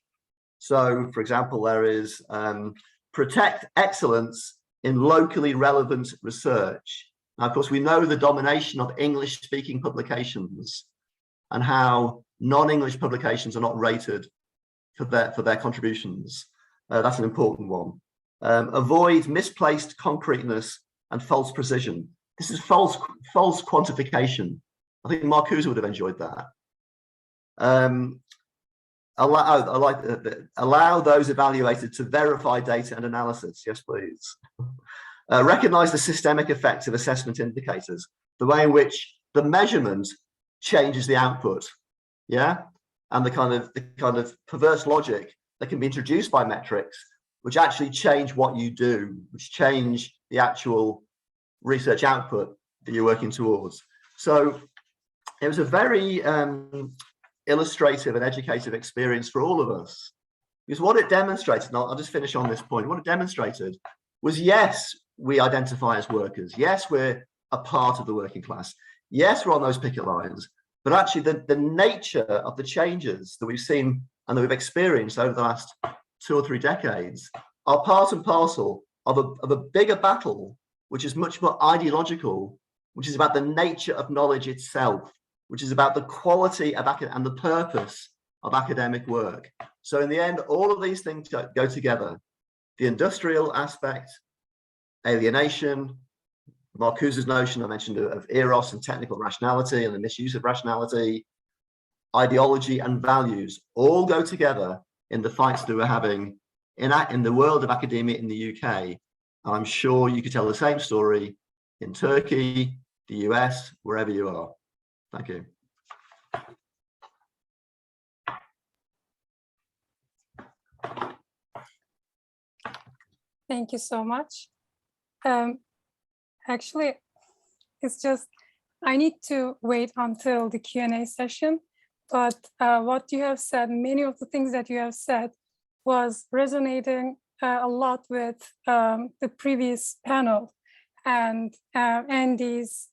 So, for example, there is protect excellence in locally relevant research. Now, of course, we know the domination of English-speaking publications and how non-English publications are not rated for their contributions. That's an important one. Avoid misplaced concreteness and false precision. This is false quantification. I think Marcuse would have enjoyed that. Allow those evaluated to verify data and analysis. Yes, please. Recognize the systemic effects of assessment indicators, the way in which the measurement changes the output. Yeah, and the kind of perverse logic that can be introduced by metrics, which actually change what you do, which change the actual research output that you're working towards. So it was a very illustrative and educative experience for all of us, because what it demonstrated, and I'll just finish on this point, what it demonstrated was, yes, we identify as workers, yes, we're a part of the working class, yes, we're on those picket lines, but actually the nature of the changes that we've seen and that we've experienced over the last 2 or 3 decades are part and parcel of a bigger battle, which is much more ideological, which is about the nature of knowledge itself, which is about the quality of and the purpose of academic work. So in the end, all of these things go together. The industrial aspect, alienation, Marcuse's notion I mentioned of eros and technical rationality and the misuse of rationality, ideology and values all go together in the fights that we're having in the world of academia in the UK. And I'm sure you could tell the same story in Turkey, the US, wherever you are. Thank you. Thank you so much. Actually, it's just, I need to wait until the Q&A session, but what you have said, many of the things that you have said was resonating a lot with the previous panel and Andy's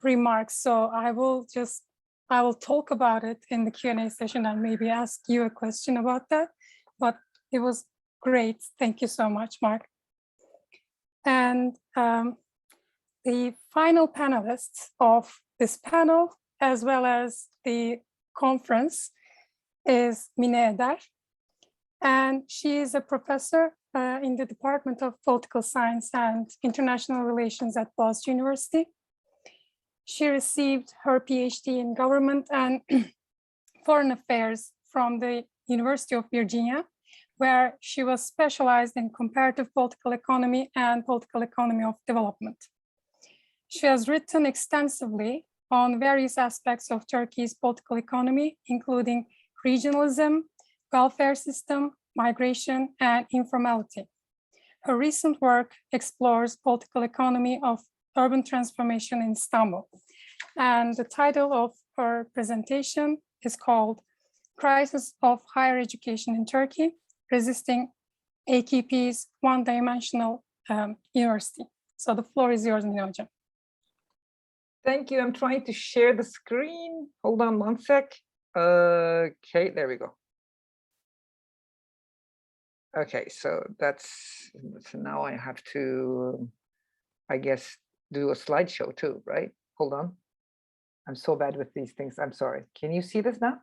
remarks. So I will talk about it in the Q&A session and maybe ask you a question about that, but it was great. Thank you so much, Mark. And the final panelists of this panel, as well as the conference, is Eder. And she is a professor in the Department of Political Science and International Relations at Boston University. She received her PhD in government and foreign affairs from the University of Virginia, where she was specialized in comparative political economy and political economy of development. She has written extensively on various aspects of Turkey's political economy, including regionalism, welfare system, migration, and informality. Her recent work explores political economy of urban transformation in Istanbul. And the title of her presentation is called Crisis of Higher Education in Turkey, Resisting AKP's One-Dimensional University. So the floor is yours, Mine Hocam. Thank you. I'm trying to share the screen. Hold on one sec. Okay, there we go. Okay, so now I have to, I guess, do a slideshow too, right? Hold on. I'm so bad with these things. I'm sorry. Can you see this now?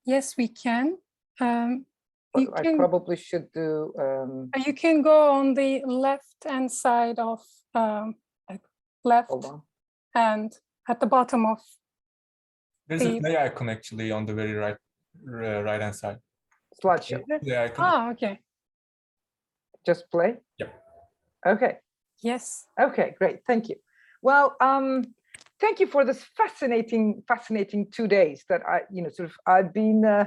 Yes, we can. You I can probably should do. you can go on the left-hand side of like left Hold on. and at the bottom of There's a the play icon actually on the very right hand side. Slideshow. Play icon. okay. Just play. Yep. Okay. Yes. Okay, great. Thank you. Well, thank you for this fascinating 2 days that I've been,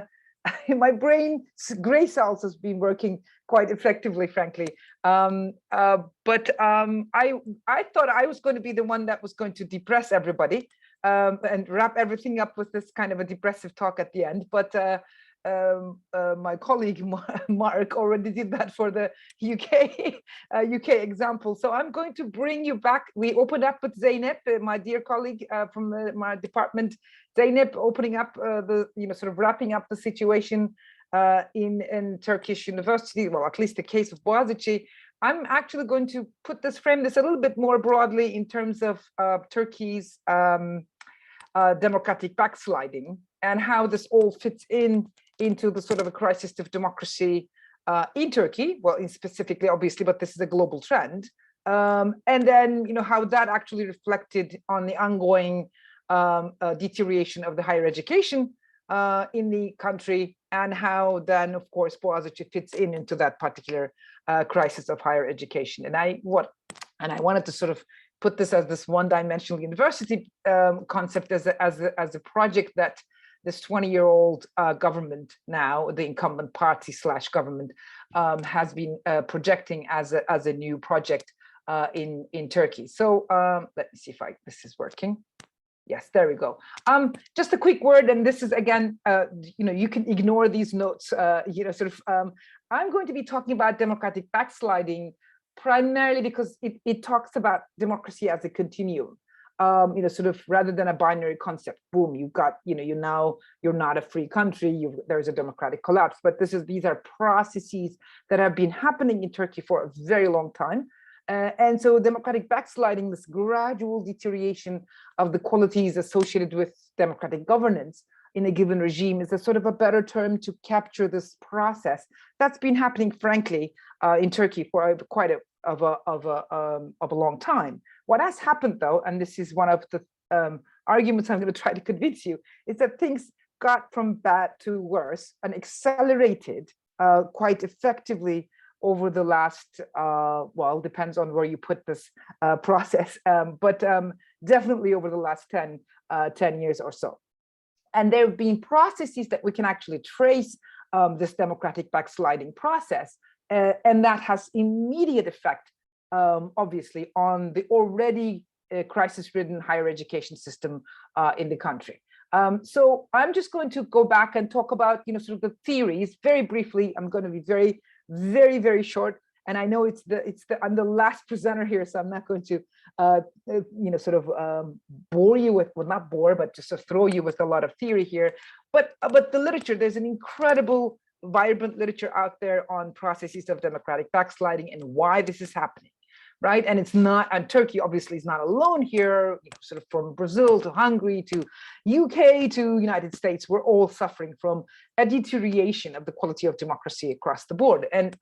my brain, gray cells has been working quite effectively, frankly. But I thought I was going to be the one that was going to depress everybody and wrap everything up with this kind of a depressive talk at the end. But my colleague Mark already did that for the UK example. So I'm going to bring you back. We opened up with Zeynep, my dear colleague from my department. Zeynep opening up wrapping up the situation in Turkish university. Well, at least the case of Boğaziçi. I'm actually going to frame this a little bit more broadly in terms of Turkey's democratic backsliding and how this all fits into the sort of a crisis of democracy in Turkey, well, specifically, obviously, but this is a global trend. And then, how that actually reflected on the ongoing deterioration of the higher education in the country, and how then, of course, Boğaziçi fits into that particular crisis of higher education. And I wanted to sort of put this as this one-dimensional university concept as a project that this 20-year-old government now, the incumbent party / government, has been projecting as a new project in Turkey. So let me see if this is working. Yes, there we go. Just a quick word, and this is again, you can ignore these notes. I'm going to be talking about democratic backsliding primarily because it talks about democracy as a continuum. Rather than a binary concept. Boom, you've got, you're not a free country. There's a democratic collapse. But these are processes that have been happening in Turkey for a very long time. And so democratic backsliding, this gradual deterioration of the qualities associated with democratic governance in a given regime, is a sort of a better term to capture this process that's been happening, frankly, in Turkey for quite a long time. What has happened, though, and this is one of the arguments I'm going to try to convince you, is that things got from bad to worse and accelerated quite effectively over the last, well, depends on where you put this process, but definitely over the last 10 years or so. And there have been processes that we can actually trace this democratic backsliding process, and that has immediate effect, obviously, on the already crisis-ridden higher education system in the country. So I'm just going to go back and talk about, sort of the theories very briefly. I'm going to be very, very, very short. And I know I'm the last presenter here, so I'm not going to, bore you with, well, not bore, but just throw you with a lot of theory here. But the literature, there's an incredible, vibrant literature out there on processes of democratic backsliding and why this is happening, right? And and Turkey obviously is not alone here, sort of from Brazil to Hungary to UK to United States, we're all suffering from a deterioration of the quality of democracy across the board. And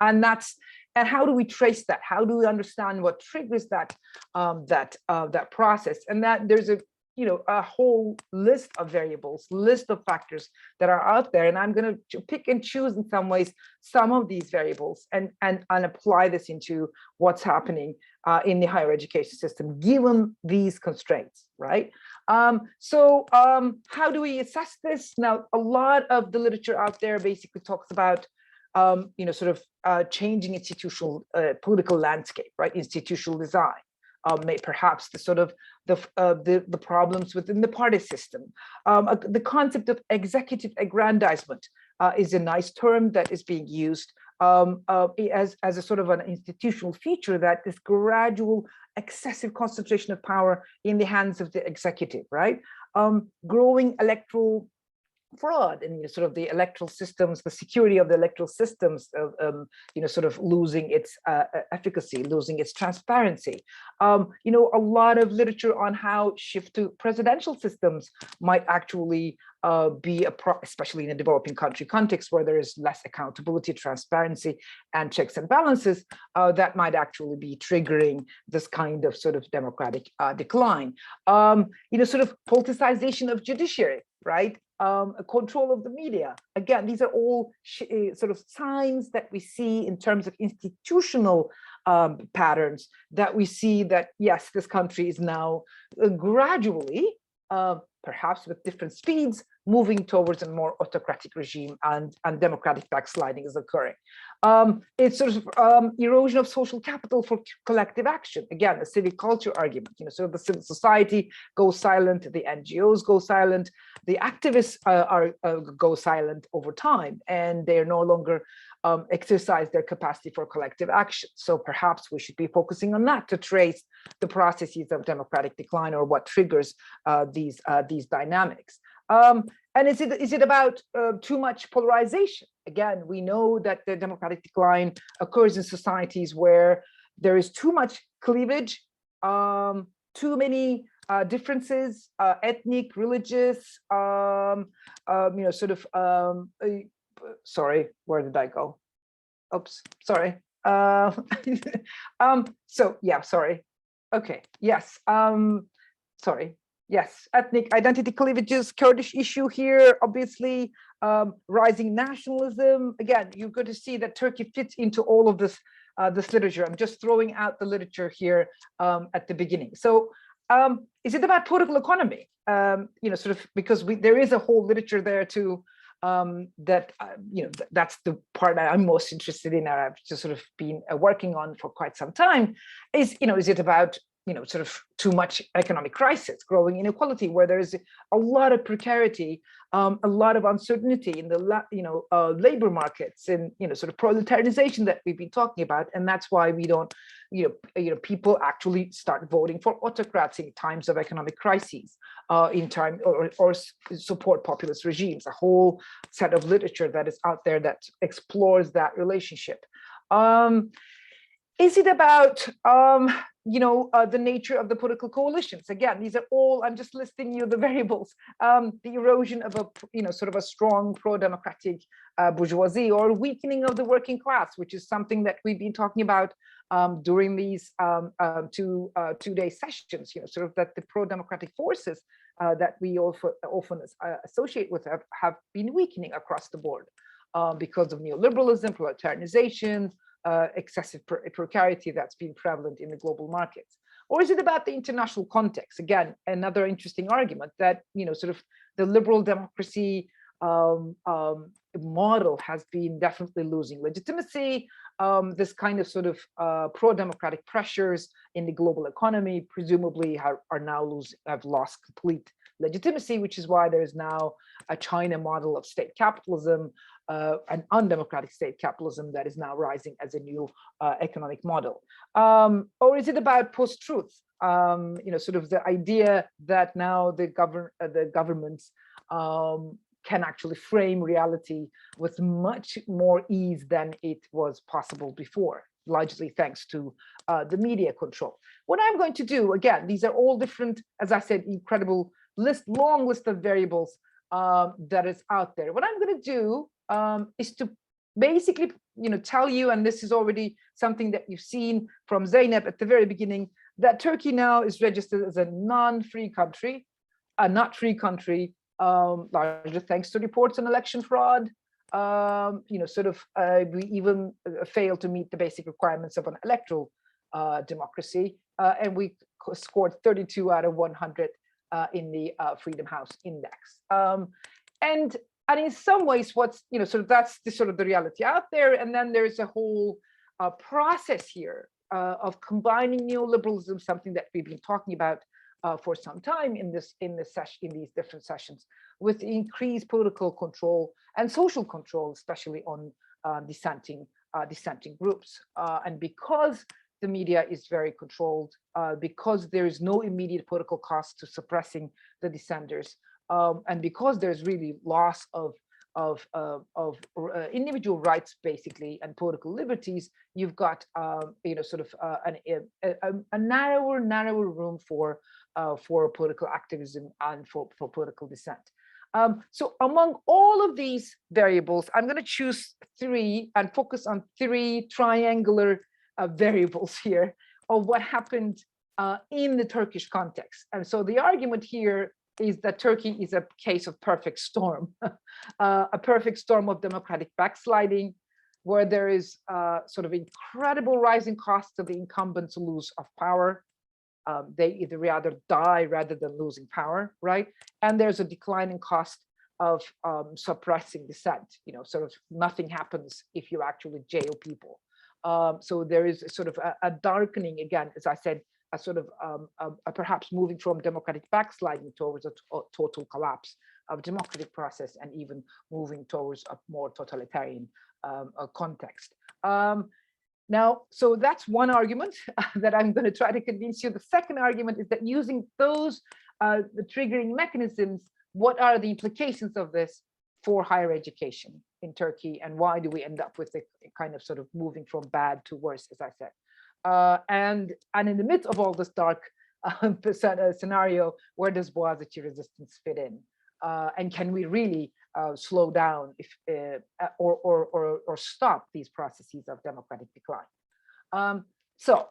how do we trace that? How do we understand what triggers that process? And that there's a whole list of variables, list of factors that are out there. And I'm going to pick and choose in some ways some of these variables and apply this into what's happening in the higher education system, given these constraints, right? So how do we assess this? Now, a lot of the literature out there basically talks about changing institutional political landscape, right? Institutional design. Perhaps the problems within the party system. The concept of executive aggrandizement is a nice term that is being used as a sort of an institutional feature, that this gradual excessive concentration of power in the hands of the executive, right? Growing electoral fraud and sort of the electoral systems, the security of the electoral systems, sort of losing its efficacy, losing its transparency. A lot of literature on how shift to presidential systems might actually be especially in a developing country context where there is less accountability, transparency, and checks and balances, that might actually be triggering this kind of sort of democratic decline. Sort of politicization of judiciary, right? Control of the media. Again, these are all sort of signs that we see in terms of institutional patterns that we see that, yes, this country is now gradually, perhaps with different speeds, moving towards a more autocratic regime, and democratic backsliding is occurring. It's sort of erosion of social capital for collective action. Again, a civic culture argument. So the civil society goes silent, the NGOs go silent, the activists go silent over time, and they are no longer exercise their capacity for collective action. So perhaps we should be focusing on that to trace the processes of democratic decline, or what triggers these dynamics. And is it about too much polarization? Again, we know that the democratic decline occurs in societies where there is too much cleavage, too many differences, ethnic, religious, sorry, where did I go? Oops, sorry. So yeah, sorry. Okay, yes, sorry. Yes, ethnic identity cleavages, Kurdish issue here, obviously, rising nationalism. Again, you're going to see that Turkey fits into all of this, this literature. I'm just throwing out the literature here at the beginning. So is it about political economy? Sort of, because there is a whole literature there too, that, that's the part that I'm most interested in, and I've just sort of been working on for quite some time, is it about sort of too much economic crisis, growing inequality, where there is a lot of precarity, a lot of uncertainty in the labor markets, and sort of proletarianization that we've been talking about, and that's why we don't, people actually start voting for autocrats in times of economic crises, in time or support populist regimes. A whole set of literature that is out there that explores that relationship. Is it about the nature of the political coalitions? Again, these are all, I'm just listing you the variables. The erosion of a sort of a strong pro-democratic bourgeoisie, or weakening of the working class, which is something that we've been talking about during these two-day sessions. Sort of that the pro-democratic forces that we often associate with have been weakening across the board because of neoliberalism, proletarianization, excessive precarity that's been prevalent in the global markets? Or is it about the international context? Again, another interesting argument that sort of the liberal democracy model has been definitely losing legitimacy. This kind of sort of pro-democratic pressures in the global economy presumably have lost complete legitimacy, which is why there is now a China model of state capitalism, an undemocratic state capitalism that is now rising as a new economic model. Or is it about post-truth? Sort of the idea that now the governments can actually frame reality with much more ease than it was possible before, largely thanks to the media control. What I'm going to do, again, these are all different, as I said, incredible long list of variables that is out there. What I'm going to do is to basically, tell you, and this is already something that you've seen from Zeynep at the very beginning, that Turkey now is registered as a non-free country, a not free country, largely thanks to reports on election fraud. We even failed to meet the basic requirements of an electoral democracy, and we scored 32 out of 100 in the Freedom House Index. And in some ways, what's that's the sort of the reality out there. And then there's a whole process here of combining neoliberalism, something that we've been talking about for some time in these different sessions, with increased political control and social control, especially on dissenting dissenting groups. And because the media is very controlled, because there is no immediate political cost to suppressing the dissenters, and because there's really loss of individual rights, basically, and political liberties, you've got sort of a narrower room for political activism and for political dissent. So among all of these variables, I'm going to choose 3 and focus on 3 triangular variables here of what happened in the Turkish context. And so the argument here is that Turkey is a case of perfect storm, a perfect storm of democratic backsliding, where there is sort of incredible rising costs of the incumbents' lose of power. They either rather die rather than losing power, right? And there's a declining cost of suppressing dissent. Sort of nothing happens if you actually jail people. So there is sort of a darkening, again, as I said, a sort of perhaps moving from democratic backsliding towards a total collapse of democratic process, and even moving towards a more totalitarian context. Now, so that's one argument that I'm going to try to convince you. The second argument is that using those the triggering mechanisms, what are the implications of this for higher education in Turkey, and why do we end up with a kind of sort of moving from bad to worse, as I said. And in the midst of all this dark scenario, where does Boğaziçi resistance fit in? And can we really slow down or stop these processes of democratic decline? So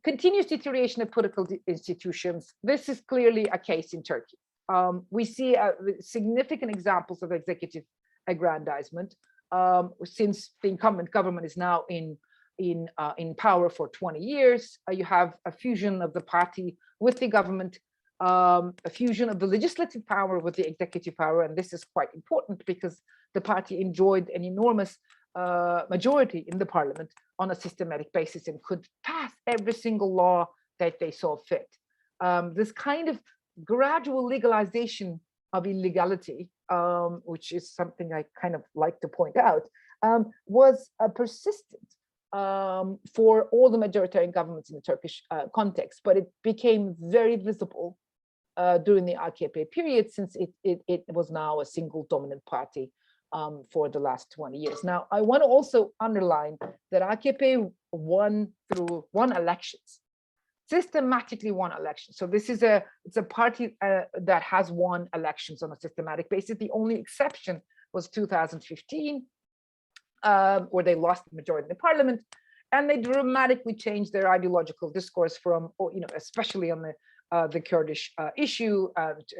continuous deterioration of political institutions. This is clearly a case in Turkey. We see significant examples of executive aggrandizement since the incumbent government is now in power for 20 years. You have a fusion of the party with the government, a fusion of the legislative power with the executive power, and this is quite important because the party enjoyed an enormous majority in the parliament on a systematic basis and could pass every single law that they saw fit. This kind of gradual legalization of illegality, which is something I kind of like to point out, was persistent for all the majoritarian governments in the Turkish context, but it became very visible during the AKP period, since it was now a single dominant party for the last 20 years. Now, I want to also underline that AKP won elections, systematically won elections. So this is it's a party that has won elections on a systematic basis. The only exception was 2015, where they lost the majority in the parliament, and they dramatically changed their ideological discourse from, especially on the Kurdish issue,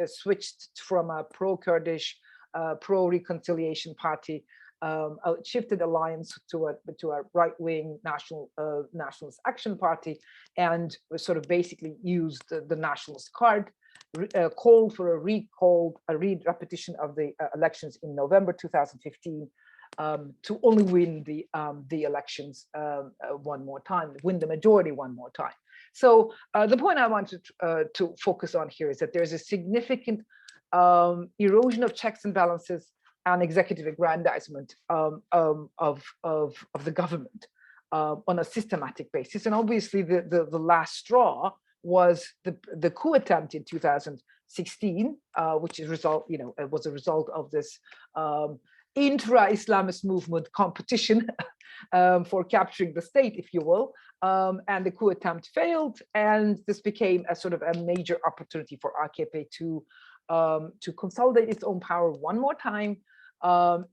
switched from a pro-Kurdish, pro-reconciliation party, shifted alliance to a right-wing nationalist action party, and sort of basically used the nationalist card, called for a repetition of the elections in November 2015, to only win the elections one more time, win the majority one more time. So the point I want to focus on here is that there's a significant erosion of checks and balances and executive aggrandizement of the government on a systematic basis. And obviously the last straw was the coup attempt in 2016, which is was a result of this intra-Islamist movement competition for capturing the state, if you will, and the coup attempt failed, and this became a sort of a major opportunity for AKP to consolidate its own power one more time,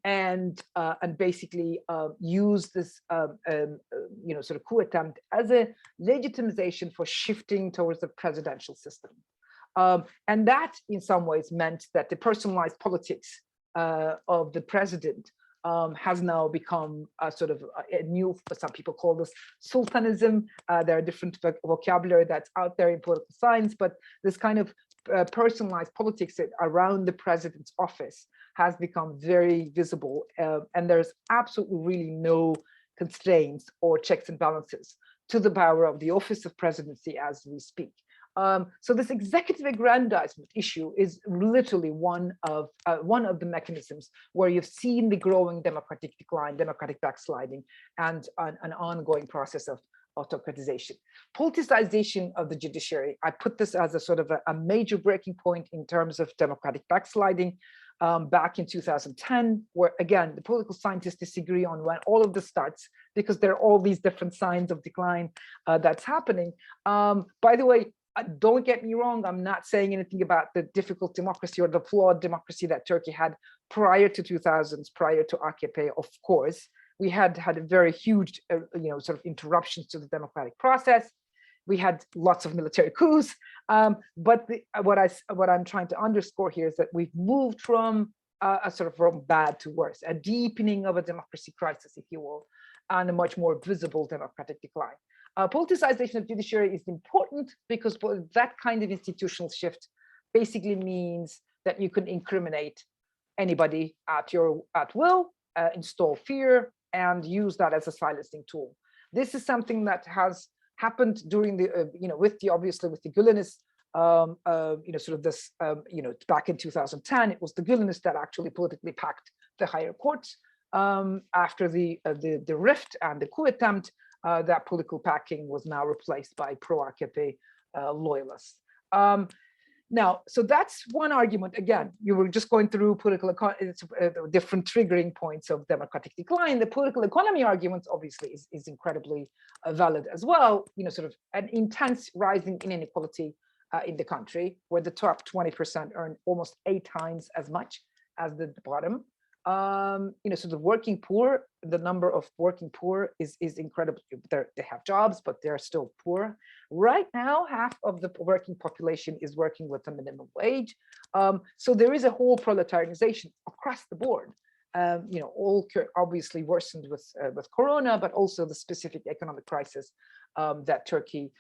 and basically use this sort of coup attempt as a legitimization for shifting towards the presidential system, and that in some ways meant that the personalized politics of the president has now become a sort of a new, some people call this sultanism. There are different vocabulary that's out there in political science, but this kind of personalized politics around the president's office has become very visible, and there's absolutely really no constraints or checks and balances to the power of the office of presidency as we speak. So this executive aggrandizement issue is literally one of the mechanisms where you've seen the growing democratic decline, democratic backsliding, and an ongoing process of autocratization. Politicization of the judiciary, I put this as a sort of a major breaking point in terms of democratic backsliding back in 2010, where again, the political scientists disagree on when all of this starts, because there are all these different signs of decline that's happening. By the way, don't get me wrong, I'm not saying anything about the difficult democracy or the flawed democracy that Turkey had prior to 2000s, prior to AKP, of course. We had a very huge, sort of interruptions to the democratic process. We had lots of military coups. But what I'm trying to underscore here is that we've moved from from bad to worse, a deepening of a democracy crisis, if you will, and a much more visible democratic decline. Politicization of judiciary is important because that kind of institutional shift basically means that you can incriminate anybody at will, install fear, and use that as a silencing tool. This is something that has happened during the, with the Güleniz, back in 2010. It was the Güleniz that actually politically packed the higher courts. After the rift and the coup attempt, that political packing was now replaced by pro-AKP loyalists. Now, so that's one argument. Again, you were just going through different triggering points of democratic decline. The political economy argument obviously is incredibly valid as well. Sort of an intense rising in inequality in the country, where the top 20% earn almost 8 times as much as the bottom. So the working poor, the number of working poor is incredible. They have jobs, but they're still poor. Right now, half of the working population is working with a minimum wage. So there is a whole proletarianization across the board. All obviously worsened with Corona, but also the specific economic crisis that Turkey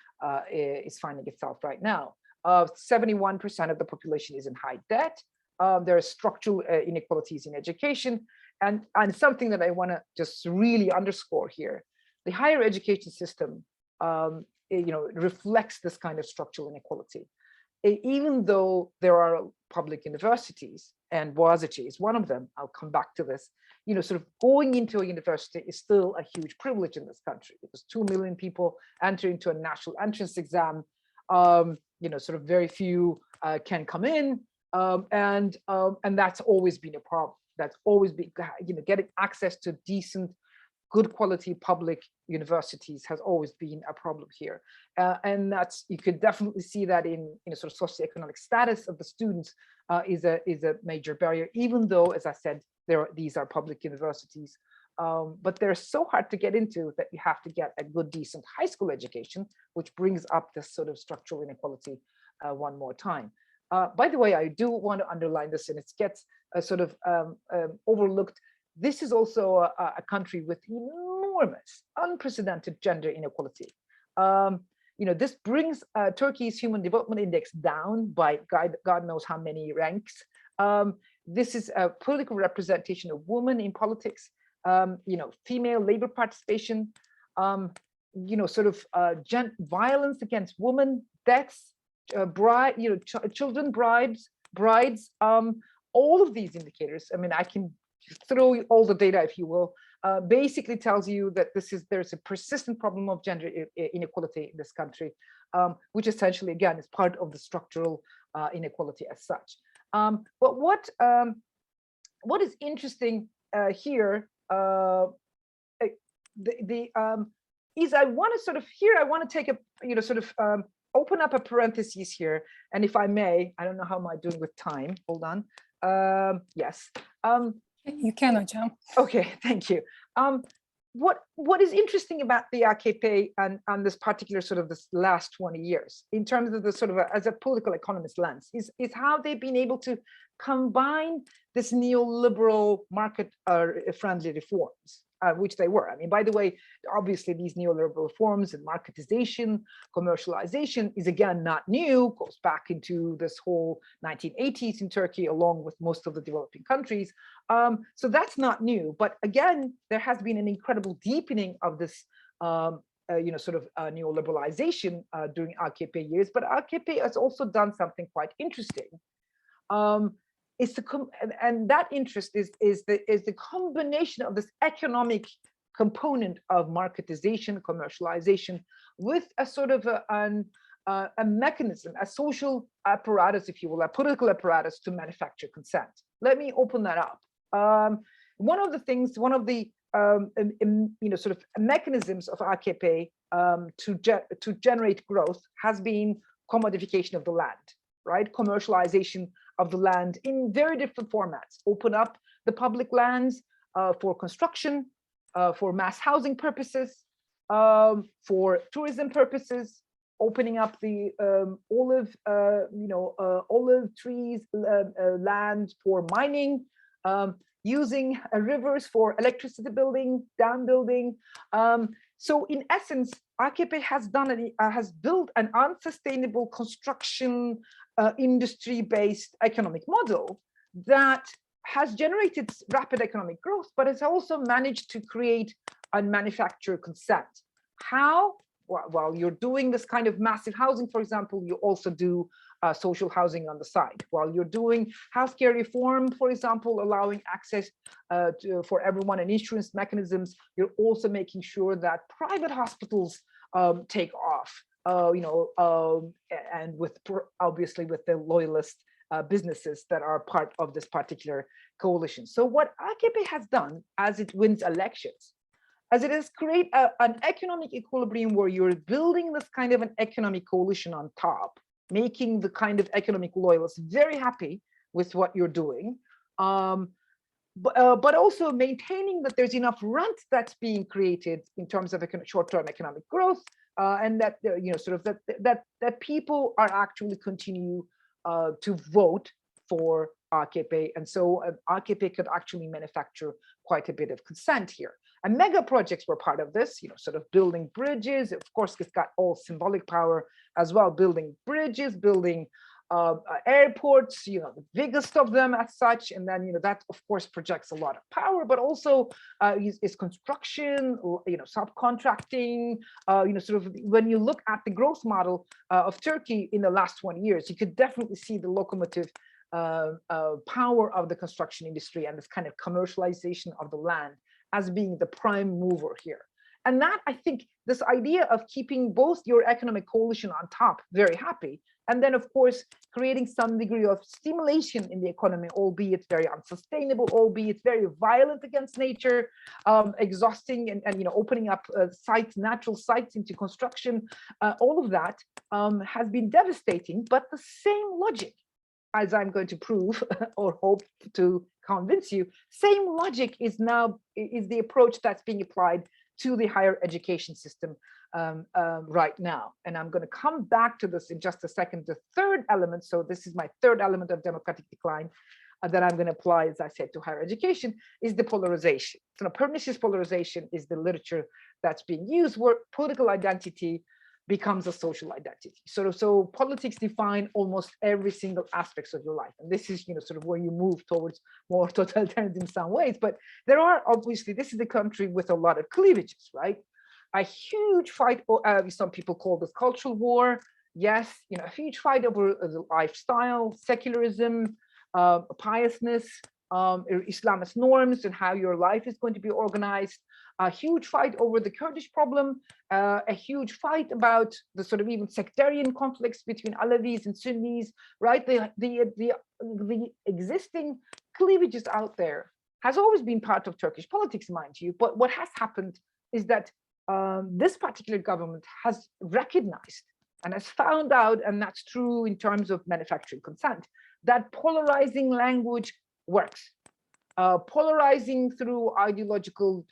is finding itself right now. 71% of the population is in high debt. There are structural inequalities in education, and something that I want to just really underscore here: the higher education system, reflects this kind of structural inequality. Even though there are public universities, and Boğaziçi is one of them, I'll come back to this. Sort of going into a university is still a huge privilege in this country, because 2 million people enter into a national entrance exam. Sort of very few can come in. And that's always been a problem. That's always been, getting access to decent, good quality public universities has always been a problem here. And you could definitely see that in sort of socioeconomic status of the students is a major barrier, even though, as I said, these are public universities. But they're so hard to get into that you have to get a good, decent high school education, which brings up this sort of structural inequality one more time. By the way, I do want to underline this, and it gets sort of overlooked. This is also a country with enormous, unprecedented gender inequality. This brings Turkey's Human Development Index down by God knows how many ranks. This is a political representation of women in politics, female labor participation, violence against women, deaths, children brides, all of these indicators. I mean, I can throw you all the data, if you will, basically tells you that there's a persistent problem of gender inequality in this country, which essentially, again, is part of the structural inequality as such. But what is interesting here is I want to take a open up a parenthesis here, and if I may, I don't know how am I doing with time. Hold on. Yes. You can, Hocam. Okay, thank you. What is interesting about the AKP and this particular this last 20 years, in terms of the as a political economist lens, is how they've been able to combine this neoliberal market friendly reforms, which they were. I mean, by the way, obviously these neoliberal reforms and marketization, commercialization is again not new, goes back into this whole 1980s in Turkey, along with most of the developing countries. So that's not new, but again, there has been an incredible deepening of this neoliberalization during AKP years, but AKP has also done something quite interesting. And that interest is the combination of this economic component of marketization, commercialization, with a sort of a mechanism, a social apparatus, if you will, a political apparatus to manufacture consent. Let me open that up. One of the mechanisms of AKP to generate growth has been commodification of the land, right? Commercialization of the land in very different formats. Open up the public lands for construction, for mass housing purposes, for tourism purposes, opening up the olive trees land for mining, using rivers for electricity building, dam building. So in essence, AKP has built an unsustainable construction industry-based economic model that has generated rapid economic growth, but it's also managed to create and manufacture consent. How? While you're doing this kind of massive housing, for example, you also do social housing on the side. While you're doing healthcare reform, for example, allowing access for everyone and insurance mechanisms, you're also making sure that private hospitals take off, and obviously with the loyalist businesses that are part of this particular coalition. So what AKP has done as it wins elections, as it is create an economic equilibrium where you're building this kind of an economic coalition on top, making the kind of economic loyalists very happy with what you're doing, but also maintaining that there's enough rent that's being created in terms of short-term economic growth, and that that people are actually continue to vote for AKP, and so AKP could actually manufacture quite a bit of consent here. And mega projects were part of this, building bridges. Of course, it's got all symbolic power as well, building bridges, building airports, the biggest of them as such. And then, that of course projects a lot of power, but also is construction, subcontracting, when you look at the growth model of Turkey in the last 20 years, you could definitely see the locomotive power of the construction industry and this kind of commercialization of the land as being the prime mover here. And that, I think, this idea of keeping both your economic coalition on top very happy, and then of course creating some degree of stimulation in the economy, albeit very unsustainable, albeit very violent against nature, exhausting and opening up natural sites into construction, all of that has been devastating. But the same logic, as I'm going to prove or hope to convince you, same logic is the approach that's being applied to the higher education system right now. And I'm going to come back to this in just a second. The third element, so this is my third element of democratic decline that I'm going to apply, as I said, to higher education, is the polarization. So pernicious polarization is the literature that's being used where political identity becomes a social identity. So politics define almost every single aspects of your life. And this is, where you move towards more totalitarian in some ways. But there are obviously, this is a country with a lot of cleavages, right? A huge fight, some people call this cultural war. Yes, a huge fight over the lifestyle, secularism, piousness, Islamist norms and how your life is going to be organized. A huge fight over the Kurdish problem, a huge fight about the even sectarian conflicts between Alevis and Sunnis, right? The existing cleavages out there has always been part of Turkish politics, mind you. But what has happened is that this particular government has recognized and has found out, and that's true in terms of manufacturing consent, that polarizing language works. Polarizing through ideological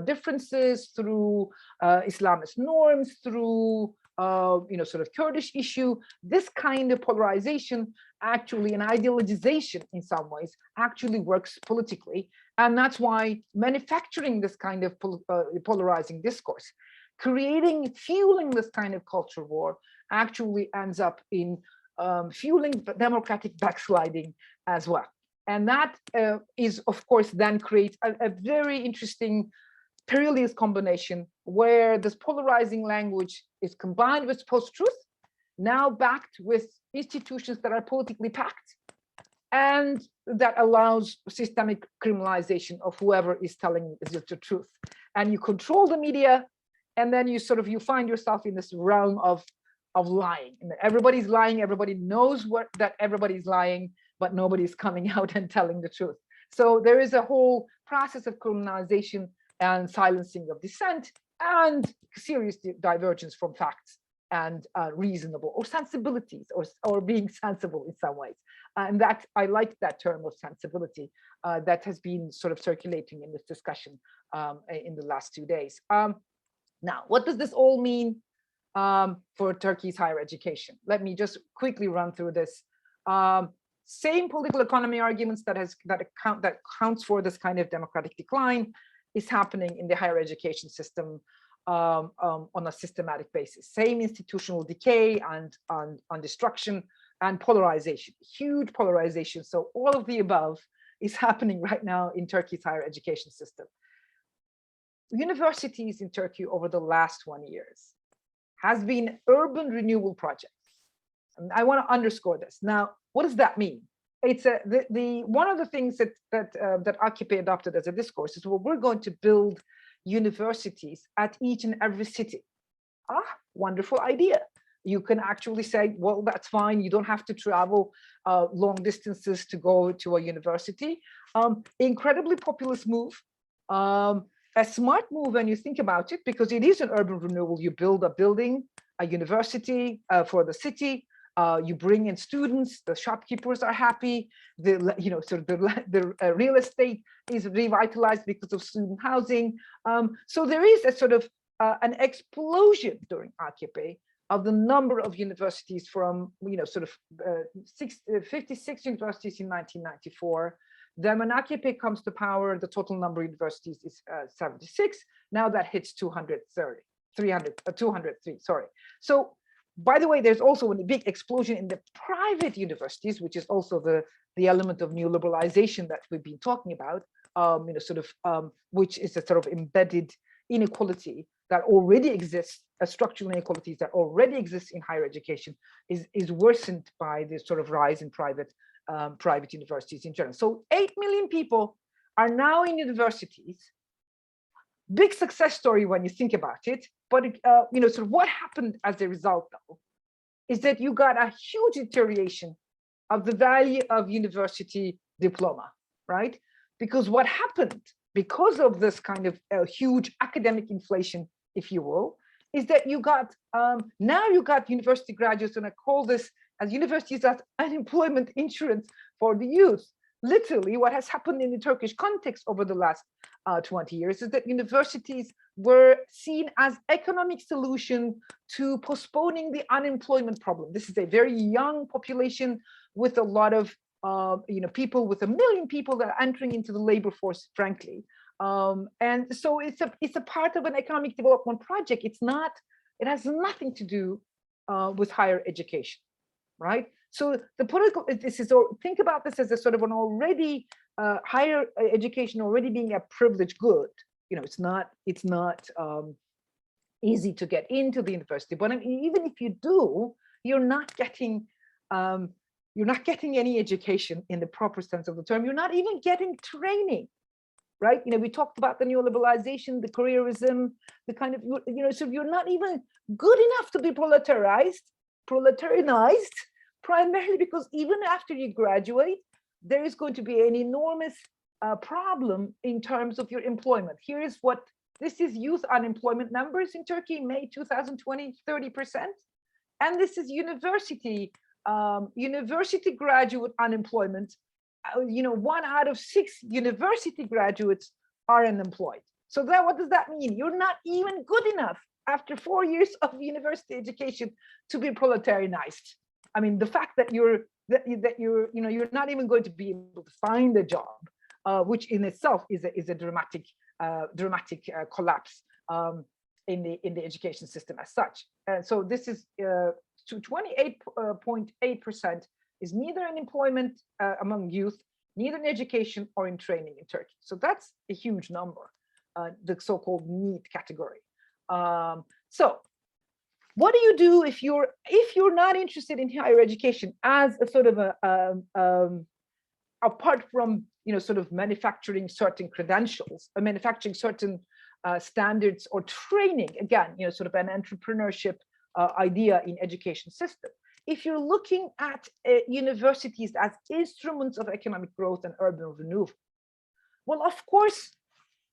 differences, through Islamist norms, through Kurdish issue. This kind of polarization, actually an ideologization in some ways, actually works politically, and that's why manufacturing this kind of polarizing discourse, fueling this kind of culture war, actually ends up in fueling democratic backsliding as well. And that is, of course, then creates a very interesting perilous combination where this polarizing language is combined with post-truth, now backed with institutions that are politically packed, and that allows systemic criminalization of whoever is telling the truth. And you control the media, and then you find yourself in this realm of lying. And everybody's lying, everybody knows that everybody's lying, but nobody's coming out and telling the truth. So there is a whole process of criminalization and silencing of dissent and serious divergence from facts and reasonable or sensibilities or being sensible in some ways. And that I like that term of sensibility that has been sort of circulating in this discussion in the last 2 days. Now, what does this all mean for Turkey's higher education? Let me just quickly run through this. Same political economy arguments that accounts for this kind of democratic decline is happening in the higher education system on a systematic basis. Same institutional decay and destruction and polarization, huge polarization. So all of the above is happening right now in Turkey's higher education system. Universities in Turkey over the last 1 year has been urban renewal projects. And I want to underscore this. Now, what does that mean? It's one of the things that AKP adopted as a discourse is, well, we're going to build universities at each and every city. Wonderful idea. You can actually say, well, that's fine. You don't have to travel long distances to go to a university. Incredibly populist move. A smart move when you think about it, because it is an urban renewal. You build a building, a university for the city. You bring in students. The shopkeepers are happy. The real estate is revitalized because of student housing. So there is a sort of an explosion during AKP of the number of universities from 56 universities in 1994. Then when AKP comes to power, the total number of universities is 76. Now that hits 203, sorry. So by the way, there's also a big explosion in the private universities, which is also the element of neoliberalization that we've been talking about, which is a sort of embedded inequality that already exists, structural inequalities that already exist in higher education is worsened by the sort of rise in private universities in general. So 8 million people are now in universities. Big success story when you think about it. But what happened as a result, though, is that you got a huge deterioration of the value of university diploma, right? Because what happened because of this kind of huge academic inflation, if you will, is that you got now you got university graduates, and I call this as universities as unemployment insurance for the youth. Literally, what has happened in the Turkish context over the last 20 years is that universities were seen as economic solution to postponing the unemployment problem. This is a very young population with a lot of people, with 1 million people that are entering into the labor force, frankly. And so it's a part of an economic development project. It has nothing to do with higher education, right? So the political, think about this as a sort of an already higher education already being a privileged good. It's not easy to get into the university, but even if you do, you're not getting any education in the proper sense of the term. You're not even getting training, right? We talked about the neoliberalization, the careerism, the kind of, so you're not even good enough to be proletarianized, primarily because even after you graduate, there is going to be an enormous problem in terms of your employment. This is youth unemployment numbers in Turkey, May 2020, 30%. And this is university graduate unemployment. 1 out of 6 university graduates are unemployed. So what does that mean? You're not even good enough after 4 years of university education to be proletarianized. I mean, the fact that you're not even going to be able to find a job, which in itself is a dramatic collapse in the education system as such. And so this is 28.8% is neither in employment among youth, neither in education or in training in Turkey. So that's a huge number. the so-called need category. So what do you do if you're not interested in higher education as a sort of apart from sort of manufacturing certain credentials, or manufacturing certain standards or training, again, sort of an entrepreneurship idea in education system. If you're looking at universities as instruments of economic growth and urban renewal, well, of course,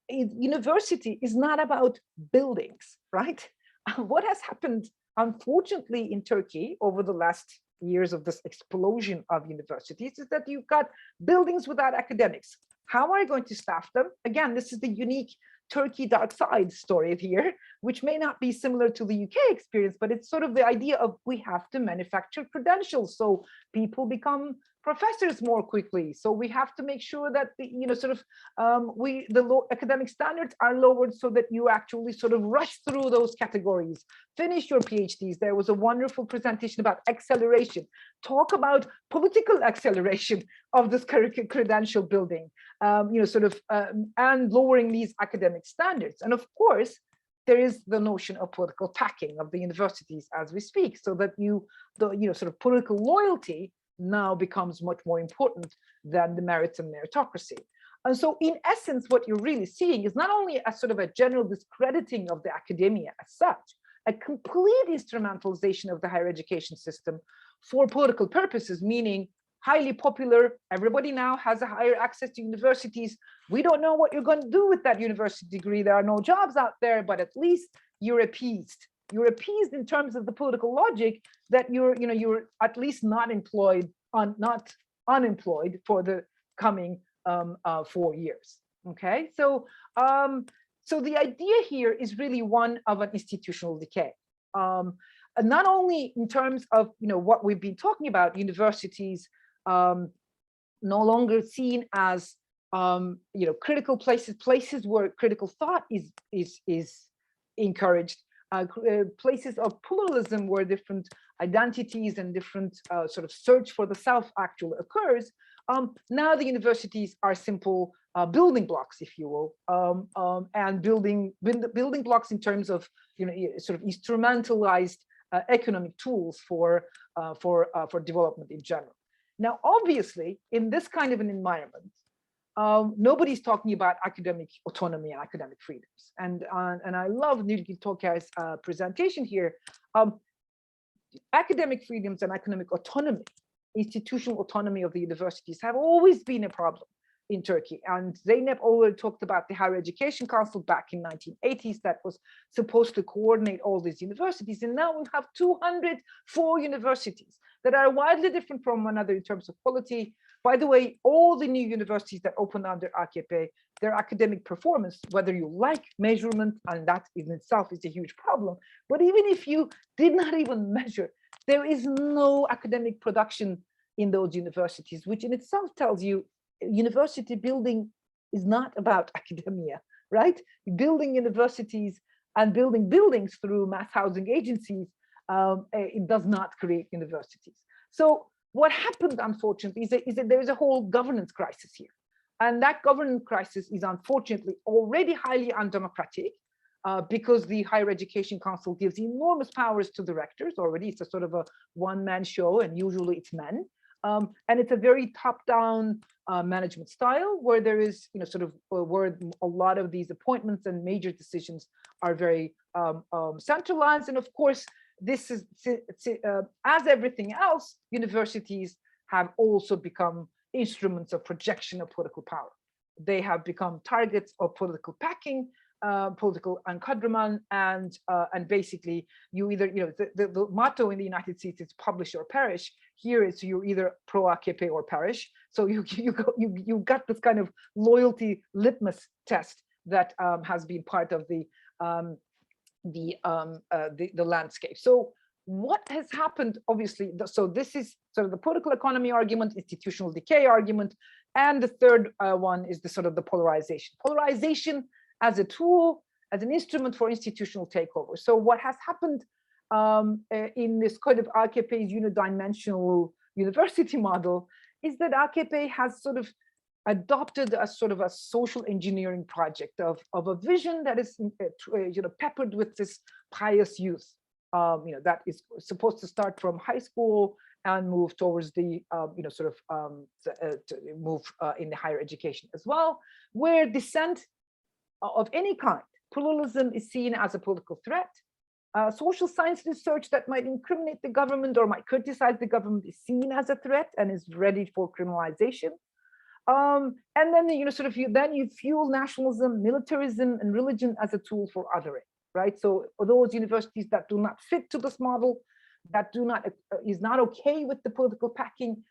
university is not about buildings, right? What has happened, unfortunately, in Turkey over the last years of this explosion of universities is that you've got buildings without academics. How are you going to staff them? Again, this is the unique Turkey dark side story here, which may not be similar to the UK experience, but it's sort of the idea of we have to manufacture credentials so people become professors more quickly. So we have to make sure that the academic standards are lowered so that you actually sort of rush through those categories, finish your PhDs. There was a wonderful presentation about acceleration. Talk about political acceleration of this credential building, and lowering these academic standards. And of course, there is the notion of political packing of the universities as we speak, so that sort of political loyalty now becomes much more important than the merits and meritocracy. And so in essence, what you're really seeing is not only a sort of a general discrediting of the academia as such, a complete instrumentalization of the higher education system for political purposes, meaning highly popular, everybody now has a higher access to universities. We don't know what you're going to do with that university degree. There are no jobs out there, but at least you're appeased. You're appeased in terms of the political logic that you're at least not unemployed for the coming 4 years. Okay, so the idea here is really one of an institutional decay. Not only in terms of what we've been talking about, universities no longer seen as critical places where critical thought is encouraged. Places of pluralism where different identities and different sort of search for the self actually occurs. Now the universities are simple building blocks, if you will, and building blocks in terms of sort of instrumentalized economic tools for development in general. Now, obviously, in this kind of an environment, nobody's talking about academic autonomy and academic freedoms. And I love Nilgün Toker's presentation here. Academic freedoms and academic autonomy, institutional autonomy of the universities have always been a problem in Turkey. And Zeynep already talked about the Higher Education Council back in 1980s that was supposed to coordinate all these universities. And now we have 204 universities that are widely different from one another in terms of quality. By the way, all the new universities that opened under AKP, their academic performance, whether you like measurement, and that in itself is a huge problem, but even if you did not even measure, there is no academic production in those universities, which in itself tells you university building is not about academia, right? Building universities and building buildings through mass housing agencies, it does not create universities. So what happened, unfortunately, is that there is a whole governance crisis here. And that governance crisis is unfortunately already highly undemocratic because the Higher Education Council gives enormous powers to the rectors already. It's a sort of a one-man show, and usually it's men. And it's a very top-down management style where there is, where a lot of these appointments and major decisions are very centralized. And of course, this is, as everything else, universities have also become instruments of projection of political power. They have become targets of political packing, political encadrement, and basically you either, the motto in the United States is publish or perish. Here it's you're either pro AKP or perish. So you got this kind of loyalty litmus test that has been part of the landscape. So what has happened, obviously, so this is sort of the political economy argument, institutional decay argument, and the third one is the sort of the polarization. Polarization as a tool, as an instrument for institutional takeover. So what has happened in this kind of AKP's unidimensional university model is that AKP has sort of adopted a sort of a social engineering project of a vision that is peppered with this pious youth, that is supposed to start from high school and move towards the move in the higher education as well, where dissent of any kind, pluralism, is seen as a political threat. Social science research that might incriminate the government or might criticize the government is seen as a threat and is ready for criminalization. And then you fuel nationalism, militarism, and religion as a tool for othering, right? So those universities that do not fit to this model, that do not is not okay with the political packing,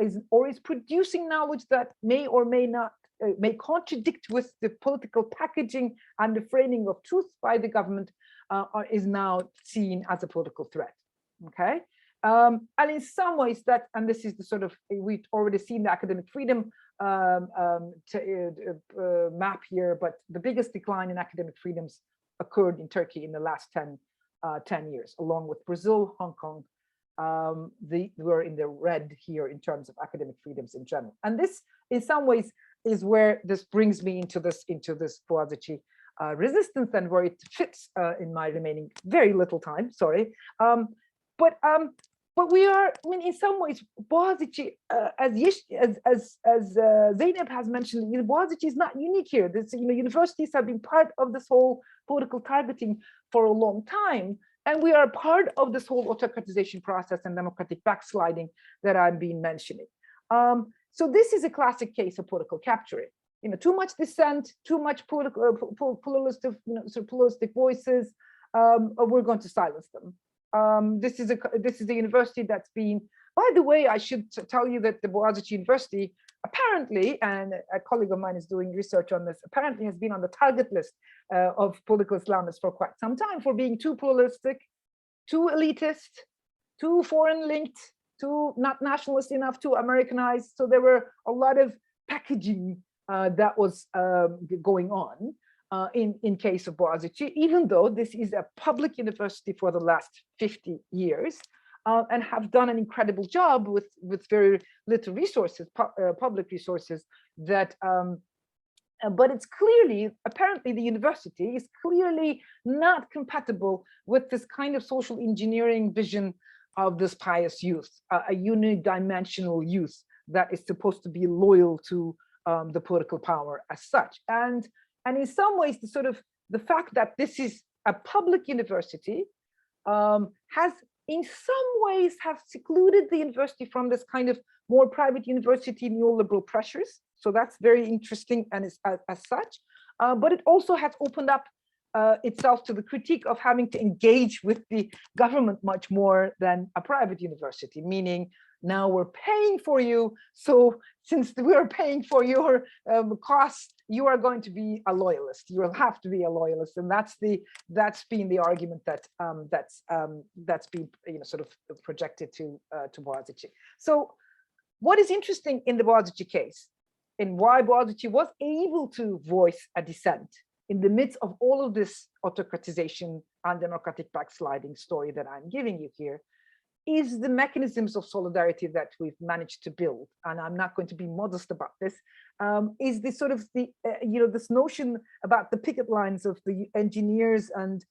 is producing knowledge that may or may not may contradict with the political packaging and the framing of truth by the government, is now seen as a political threat. Okay. And in some ways that, and this is the sort of, we've already seen the academic freedom map here, but the biggest decline in academic freedoms occurred in Turkey in the last 10 years, along with Brazil, Hong Kong. We're in the red here in terms of academic freedoms in general. And this, in some ways, is where this brings me into this Boğaziçi resistance, and where it fits in my remaining very little time. Sorry, but we are, I mean, in some ways, Boğaziçi, as Zeynep has mentioned, Boğaziçi is not unique here. This, universities have been part of this whole political targeting for a long time, and we are part of this whole autocratization process and democratic backsliding that I've been mentioning. So this is a classic case of political capturing. Too much dissent, too much pluralistic voices. We're going to silence them. This is a university that's been, by the way, I should tell you that the Boğaziçi University apparently, and a colleague of mine is doing research on this, apparently has been on the target list of political Islamists for quite some time for being too pluralistic, too elitist, too foreign linked, too not nationalist enough, too Americanized. So there were a lot of packaging that was going on in case of Boğaziçi, even though this is a public university for the last 50 years and have done an incredible job with very little resources, public resources, that but it's clearly, apparently the university is clearly not compatible with this kind of social engineering vision of this pious youth, a unidimensional youth that is supposed to be loyal to the political power as such. And in some ways, the fact that this is a public university has in some ways have secluded the university from this kind of more private university neoliberal pressures. So that's very interesting, and as such, but it also has opened up itself to the critique of having to engage with the government much more than a private university, meaning now we're paying for you. So since we are paying for your costs, you are going to be a loyalist. You will have to be a loyalist, and that's been the argument that's been sort of projected to Boğaziçi. So what is interesting in the Boğaziçi case, and why Boğaziçi was able to voice a dissent in the midst of all of this autocratization and democratic backsliding story that I'm giving you here, is the mechanisms of solidarity that we've managed to build. And I'm not going to be modest about this, is this sort of this notion about the picket lines of the engineers and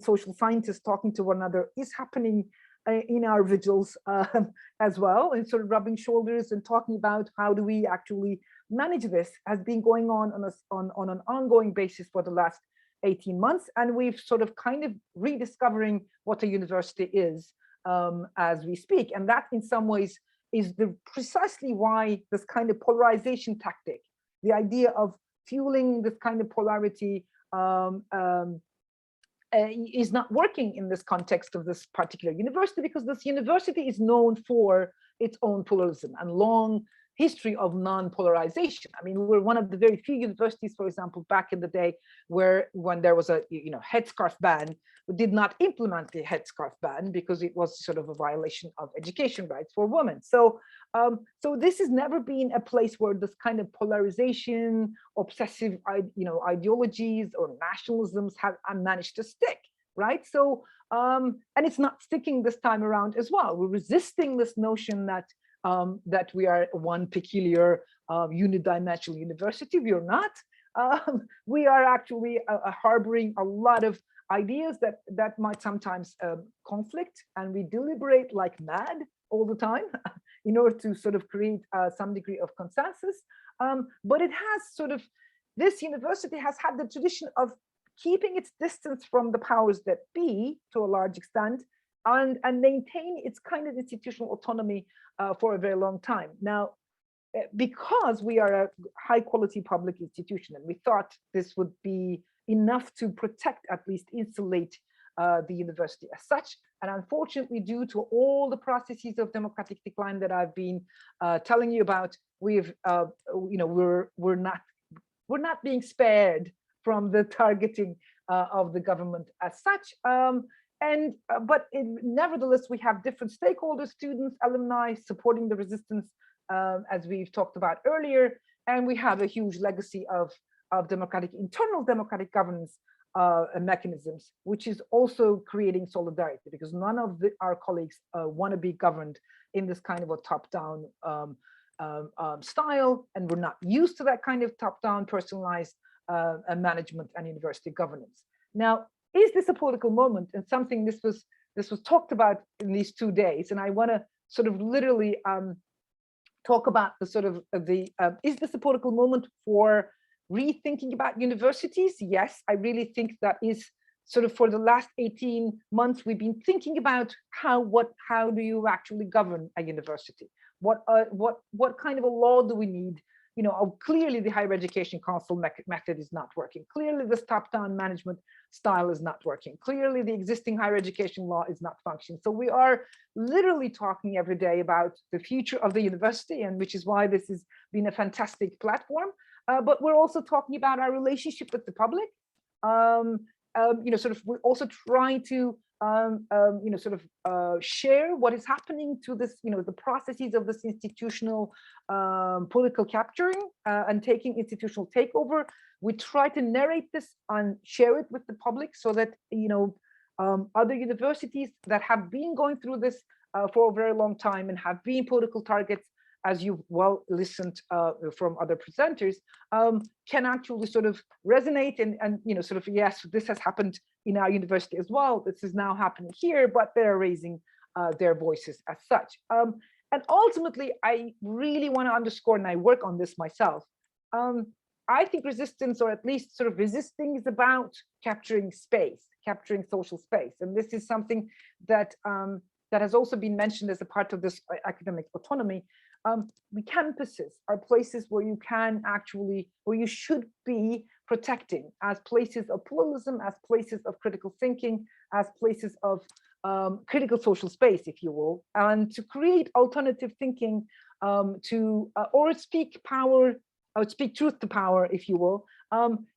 social scientists talking to one another is happening in our vigils as well, and sort of rubbing shoulders and talking about how do we actually manage this, has been going on an ongoing basis for the last 18 months. And we've sort of kind of rediscovering what a university is as we speak. And that in some ways is precisely why this kind of polarization tactic, the idea of fueling this kind of polarity is not working in this context of this particular university, because this university is known for its own pluralism and long history of non-polarization. I mean, we're one of the very few universities, for example, back in the day when there was a headscarf ban, we did not implement the headscarf ban because it was sort of a violation of education rights for women. So this has never been a place where this kind of polarization, obsessive ideologies or nationalisms have managed to stick, right? So and it's not sticking this time around as well. We're resisting this notion that that we are one peculiar unidimensional university. We are not. We are actually harboring a lot of ideas that might sometimes conflict, and we deliberate like mad all the time in order to sort of create some degree of consensus. But it has sort of, this university has had the tradition of keeping its distance from the powers that be to a large extent, and maintain its kind of institutional autonomy for a very long time. Now, because we are a high quality public institution, and we thought this would be enough to protect, at least insulate the university as such. And unfortunately, due to all the processes of democratic decline that I've been telling you about, we're not being spared from the targeting of the government as such. Nevertheless, we have different stakeholders, students, alumni supporting the resistance, as we've talked about earlier, and we have a huge legacy of internal democratic governance mechanisms, which is also creating solidarity, because none of our colleagues want to be governed in this kind of a top-down style, and we're not used to that kind of top-down personalized management and university governance. Now, is this a political moment? And something this was talked about in these 2 days, and I want to sort of literally talk about the sort of is this a political moment for rethinking about universities? Yes, I really think that is sort of, for the last 18 months, we've been thinking about how do you actually govern a university? What kind of a law do we need? You know, clearly the Higher Education Council method is not working. Clearly this top-down management style is not working. Clearly the existing higher education law is not functioning. So we are literally talking every day about the future of the university, and which is why this has been a fantastic platform. But we're also talking about our relationship with the public. Sort of, we're also trying to share what is happening to this, the processes of this institutional political capturing and taking institutional takeover. We try to narrate this and share it with the public so that, other universities that have been going through this for a very long time and have been political targets, as you've well listened from other presenters, can actually sort of resonate and yes, this has happened in our university as well. This is now happening here, but they're raising their voices as such. And ultimately, I really want to underscore, and I work on this myself, I think resistance, or at least sort of resisting, is about capturing space, capturing social space. And this is something that that has also been mentioned as a part of this academic autonomy. The campuses are places where you can actually, where you should be protecting as places of pluralism, as places of critical thinking, as places of critical social space, if you will, and to create alternative thinking, or speak power, or speak truth to power, if you will,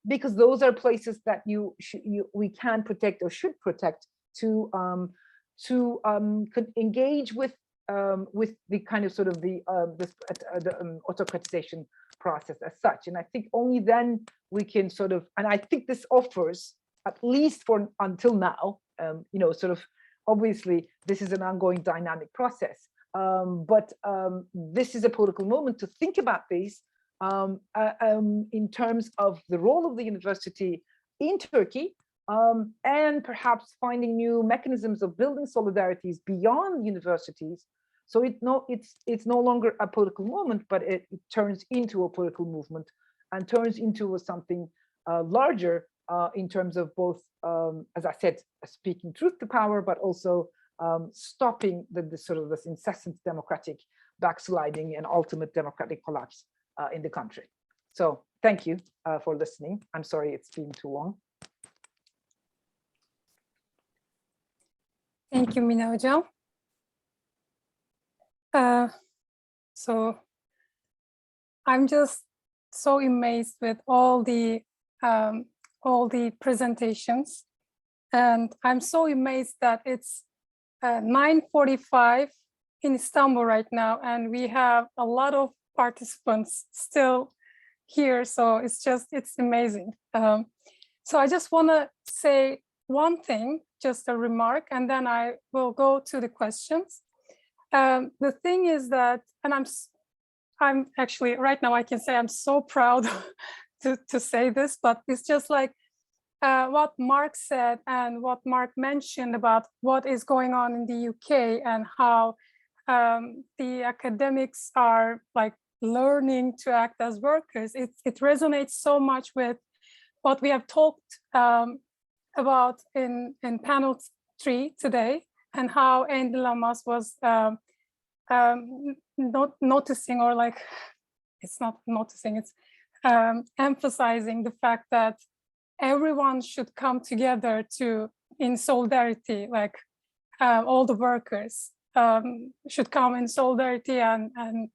because those are places that we can protect or should protect to engage with the kind of sort of the autocratization process as such. And I think only then we can sort of, and I think this offers, at least for until now, sort of, obviously this is an ongoing dynamic process, but this is a political moment to think about these in terms of the role of the university in Turkey, and perhaps finding new mechanisms of building solidarities beyond universities. So it's no longer a political moment, but it turns into a political movement and turns into something larger in terms of both, as I said, speaking truth to power, but also stopping the sort of this incessant democratic backsliding and ultimate democratic collapse in the country. So thank you for listening. I'm sorry it's been too long. Thank you, Mina Hocam. So I'm just so amazed with all the presentations, and I'm so amazed that it's 9:45 in Istanbul right now, and we have a lot of participants still here. So it's amazing. So I just want to say one thing, just a remark, and then I will go to the questions. the thing is that, and I'm actually right now I can say I'm so proud to say this, but it's just like what Mark said and what Mark mentioned about what is going on in the UK and how the academics are like learning to act as workers. It resonates so much with what we have talked about in panel 3 today, and how Andy Lamas was not noticing, or like, it's not noticing, it's emphasizing the fact that everyone should come together in solidarity, like all the workers should come in solidarity and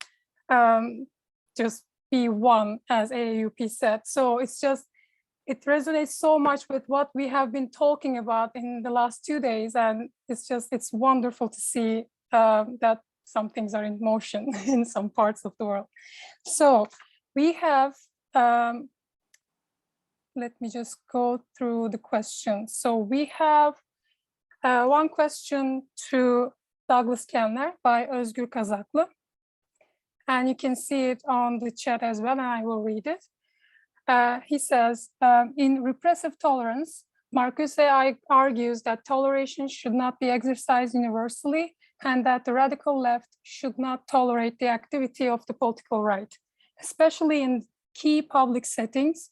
just be one, as AAUP said. So it resonates so much with what we have been talking about in the last 2 days. And it's wonderful to see that some things are in motion in some parts of the world. So we have, let me just go through the questions. So we have one question to Douglas Kellner by Özgür Kazaklı. And you can see it on the chat as well, and I will read it. He says, in repressive tolerance, Marcuse argues that toleration should not be exercised universally, and that the radical left should not tolerate the activity of the political right, especially in key public settings,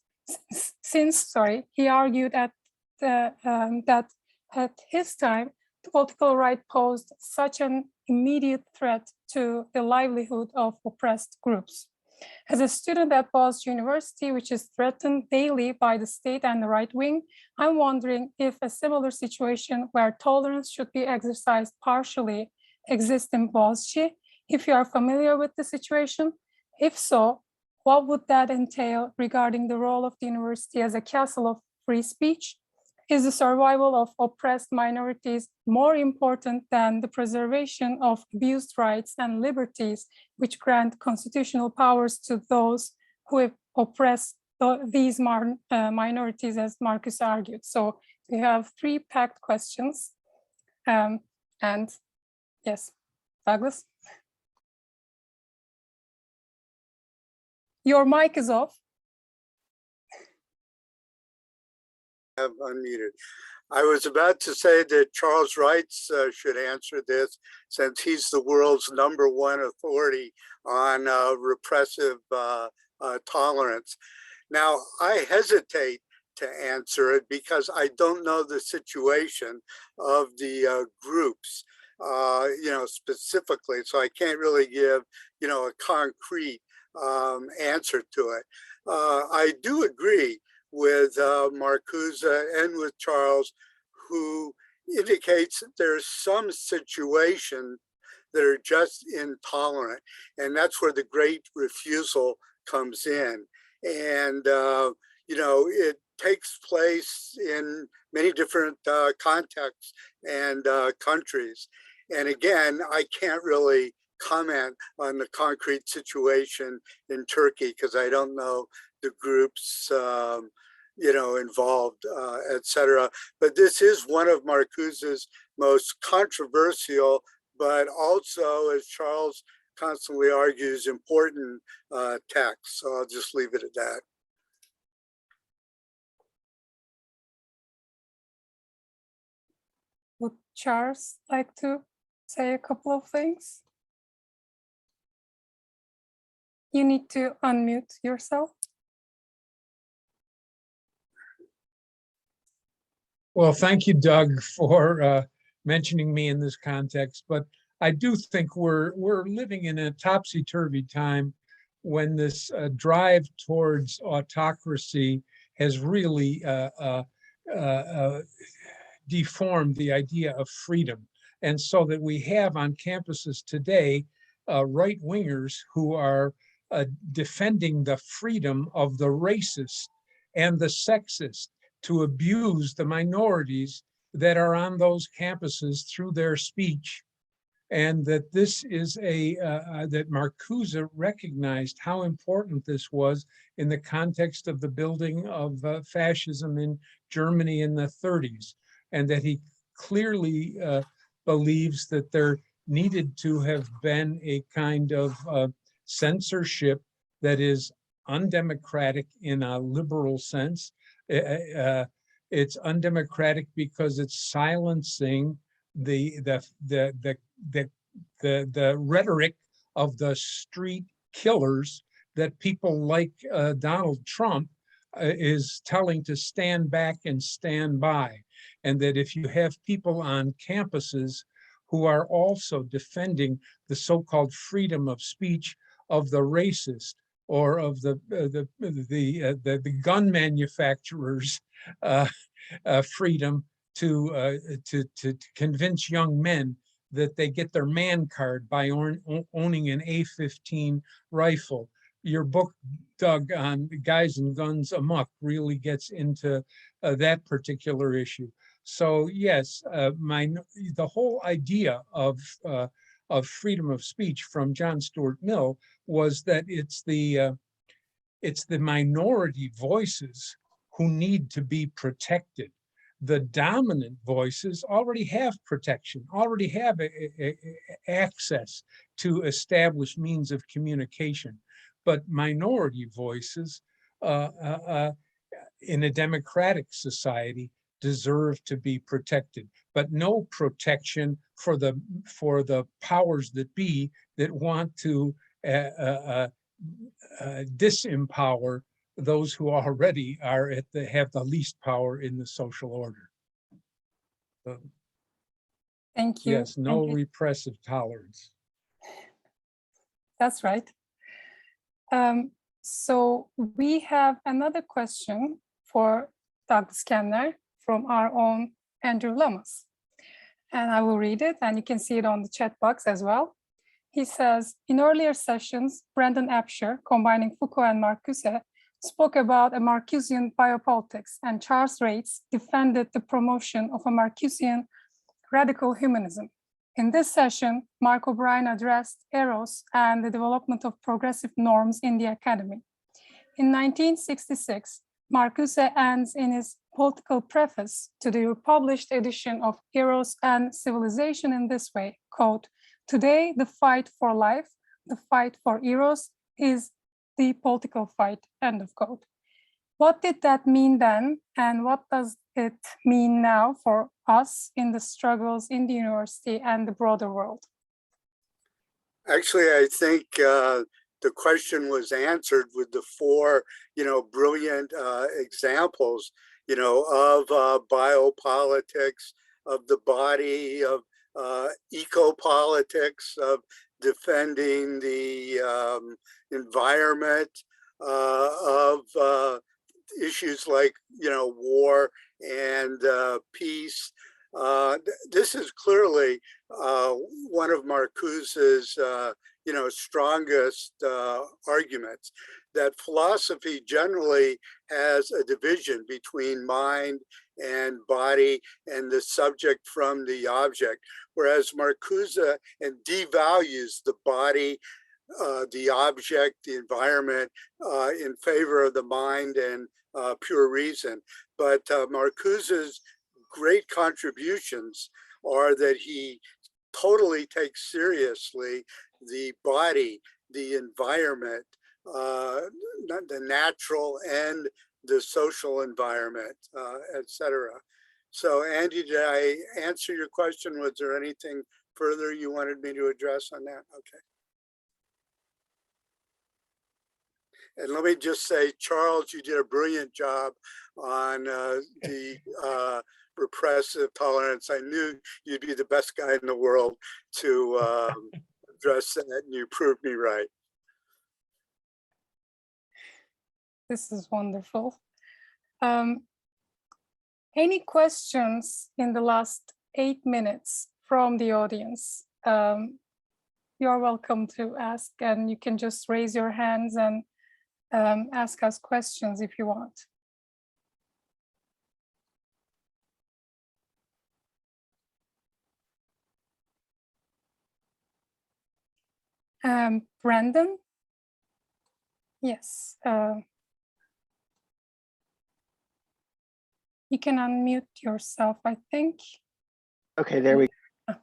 since he argued that at his time, the political right posed such an immediate threat to the livelihood of oppressed groups. As a student at Boğaziçi University, which is threatened daily by the state and the right wing, I'm wondering if a similar situation where tolerance should be exercised partially exists in Boğaziçi. If you are familiar with the situation, if so, what would that entail regarding the role of the university as a castle of free speech? Is the survival of oppressed minorities more important than the preservation of abused rights and liberties, which grant constitutional powers to those who have oppressed these minorities, as Marcuse argued? So we have 3 packed questions. And yes, Douglas? Your mic is off. Have unmuted. I was about to say that Charles Reitz should answer this, since he's the world's #1 authority on repressive tolerance. Now, I hesitate to answer it because I don't know the situation of the groups, specifically. So I can't really give, a concrete answer to it. I do agree with Marcuse and with Charles, who indicates that there's some situations that are just intolerant. And that's where the great refusal comes in. And, it takes place in many different contexts and countries. And again, I can't really comment on the concrete situation in Turkey because I don't know the groups, involved, etc. But this is one of Marcuse's most controversial, but also, as Charles constantly argues, important texts. So I'll just leave it at that. Would Charles like to say a couple of things? You need to unmute yourself. Well, thank you, Doug, for mentioning me in this context. But I do think we're living in a topsy-turvy time when this drive towards autocracy has really deformed the idea of freedom. And so that we have on campuses today right-wingers who are defending the freedom of the racist and the sexist to abuse the minorities that are on those campuses through their speech. And that this is that Marcuse recognized how important this was in the context of the building of fascism in Germany in the 30s. And that he clearly believes that there needed to have been a kind of censorship that is undemocratic in a liberal sense. It's undemocratic because it's silencing the rhetoric of the street killers that people like Donald Trump is telling to stand back and stand by. And that if you have people on campuses who are also defending the so-called freedom of speech of the racist or of the gun manufacturers' freedom to convince young men that they get their man card by owning an A-15 rifle. Your book, Doug, on Guys and Guns Amok really gets into that particular issue. So yes, the whole idea of freedom of speech from John Stuart Mill was that it's the minority voices who need to be protected. The dominant voices already have protection, already have access to established means of communication. But minority voices in a democratic society deserve to be protected, but no protection for the powers that be that want to disempower those who already are have the least power in the social order. Thank you. Yes, no repressive tolerance. That's right. So we have another question for Douglas Kellner from our own Andrew Lamas. And I will read it, and you can see it on the chat box as well. He says, in earlier sessions, Brendan Apsher, combining Foucault and Marcuse, spoke about a Marcusean biopolitics, and Charles Rates defended the promotion of a Marcusean radical humanism. In this session, Mark O'Brien addressed Eros and the development of progressive norms in the academy. In 1966, Marcuse ends in his political preface to the republished edition of Eros and Civilization in this way, quote, "Today, the fight for life, the fight for Eros, is the political fight," end of quote. What did that mean then, and what does it mean now for us in the struggles in the university and the broader world? Actually, I think the question was answered with the four, brilliant examples, of biopolitics, of the body, of eco-politics, of defending the environment, of issues like, war and peace. This is clearly one of Marcuse's, strongest arguments, that philosophy generally has a division between mind and body and the subject from the object, whereas Marcuse devalues the body, the object, the environment, in favor of the mind and pure reason. But Marcuse's great contributions are that he totally takes seriously the body, the environment, the natural and the social environment, etc. So Andy, did I answer your question? Was there anything further you wanted me to address on that? Okay. And let me just say, Charles, you did a brilliant job on the repressive tolerance. I knew you'd be the best guy in the world to address that, and you proved me right. This is wonderful. Any questions in the last 8 minutes from the audience? You're welcome to ask, and you can just raise your hands and ask us questions if you want. Brandon? Yes. You can unmute yourself, I think. Okay, there we go.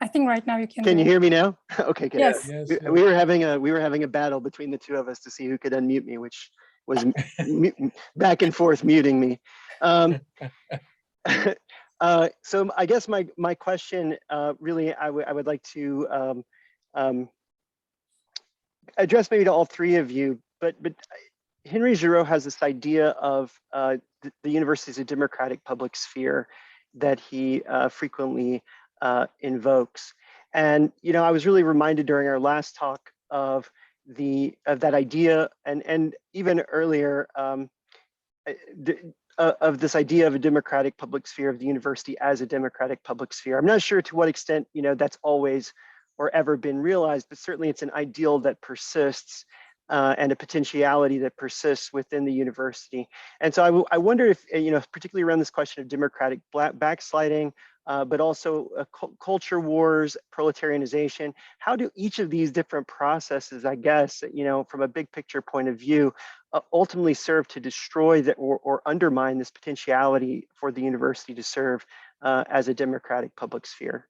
think right now you can. Can you hear me now? Okay, good. Yes. Yes, We were having a battle between the two of us to see who could unmute me, which was back and forth muting me. So I guess my question, really, I would like to address maybe to all three of you, but Henry Giroux has this idea of the university as a democratic public sphere that he frequently invokes. And I was really reminded during our last talk of that idea, and even earlier of this idea of a democratic public sphere, of the university as a democratic public sphere. I'm not sure to what extent that's always or ever been realized, but certainly it's an ideal that persists and a potentiality that persists within the university. And so I wonder if, particularly around this question of democratic backsliding, but also culture wars, proletarianization, how do each of these different processes, I guess, from a big picture point of view, ultimately serve to destroy or undermine this potentiality for the university to serve as a democratic public sphere?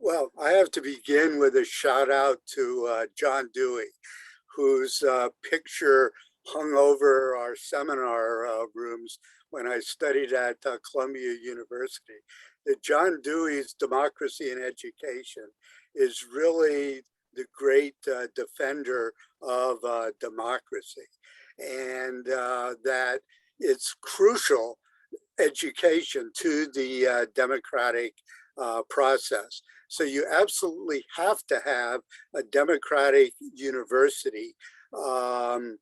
Well, I have to begin with a shout out to John Dewey, whose picture hung over our seminar rooms when I studied at Columbia University. That John Dewey's Democracy in Education is really the great defender of democracy, and that it's crucial education to the democratic process. So you absolutely have to have a democratic university to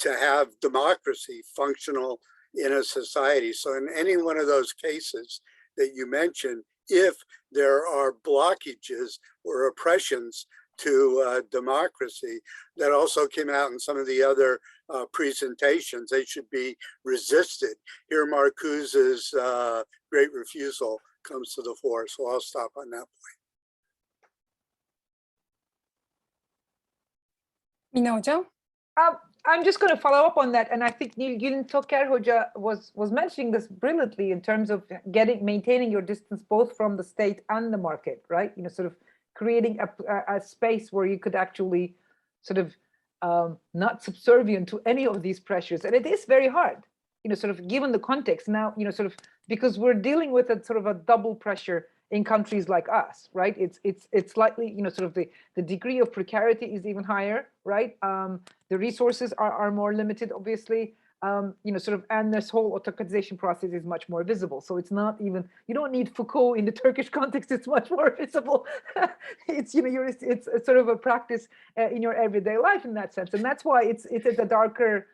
have democracy functional in a society. So in any one of those cases that you mentioned, if there are blockages or oppressions to democracy, that also came out in some of the other presentations, they should be resisted. Here, Marcuse's great refusal comes to the fore. So I'll stop on that point. Mina Hocam? I'm just going to follow up on that, and I think Nilgün Toker Hoca was mentioning this brilliantly in terms of maintaining your distance both from the state and the market, right? Sort of creating a space where you could actually sort of not subservient to any of these pressures, and it is very hard, sort of given the context now, sort of because we're dealing with a sort of a double pressure in countries like us, right? It's slightly, sort of the degree of precarity is even higher, right? The resources are more limited, obviously, sort of, and this whole autocratization process is much more visible. So it's not even, you don't need Foucault in the Turkish context, it's much more visible. It's, it's sort of a practice in your everyday life in that sense. And that's why it's a darker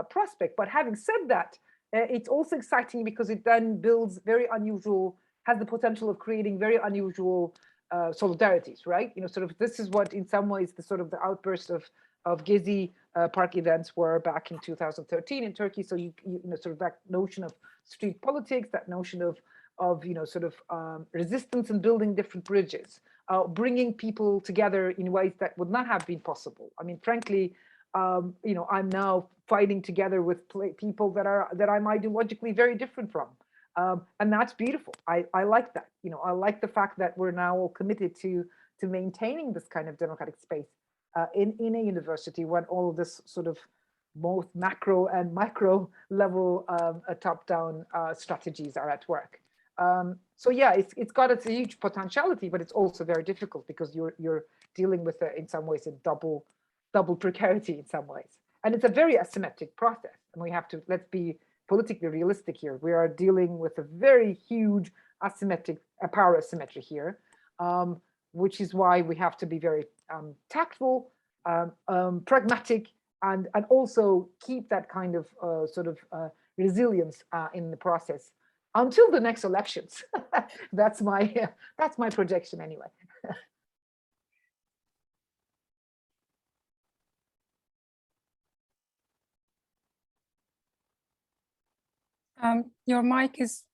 prospect. But having said that, it's also exciting because it then builds very unusual, has the potential of creating very unusual solidarities, right? Sort of this is what in some ways the sort of the outburst of Gezi Park events were back in 2013 in Turkey. So you sort of that notion of street politics, that notion of sort of resistance and building different bridges, bringing people together in ways that would not have been possible. I mean, frankly, I'm now fighting together with people that I'm ideologically very different from. And that's beautiful. I like that. I like the fact that we're now all committed to maintaining this kind of democratic space in a university when all of this sort of both macro and micro level top-down strategies are at work. So yeah, it's got its huge potentiality, but it's also very difficult because you're dealing with in some ways a double precarity in some ways, and it's a very asymmetric process. And we have to let's be politically realistic here. We are dealing with a very huge asymmetric power asymmetry here, which is why we have to be very tactful, pragmatic, and also keep that kind of sort of resilience in the process until the next elections. That's my projection anyway. Your mic is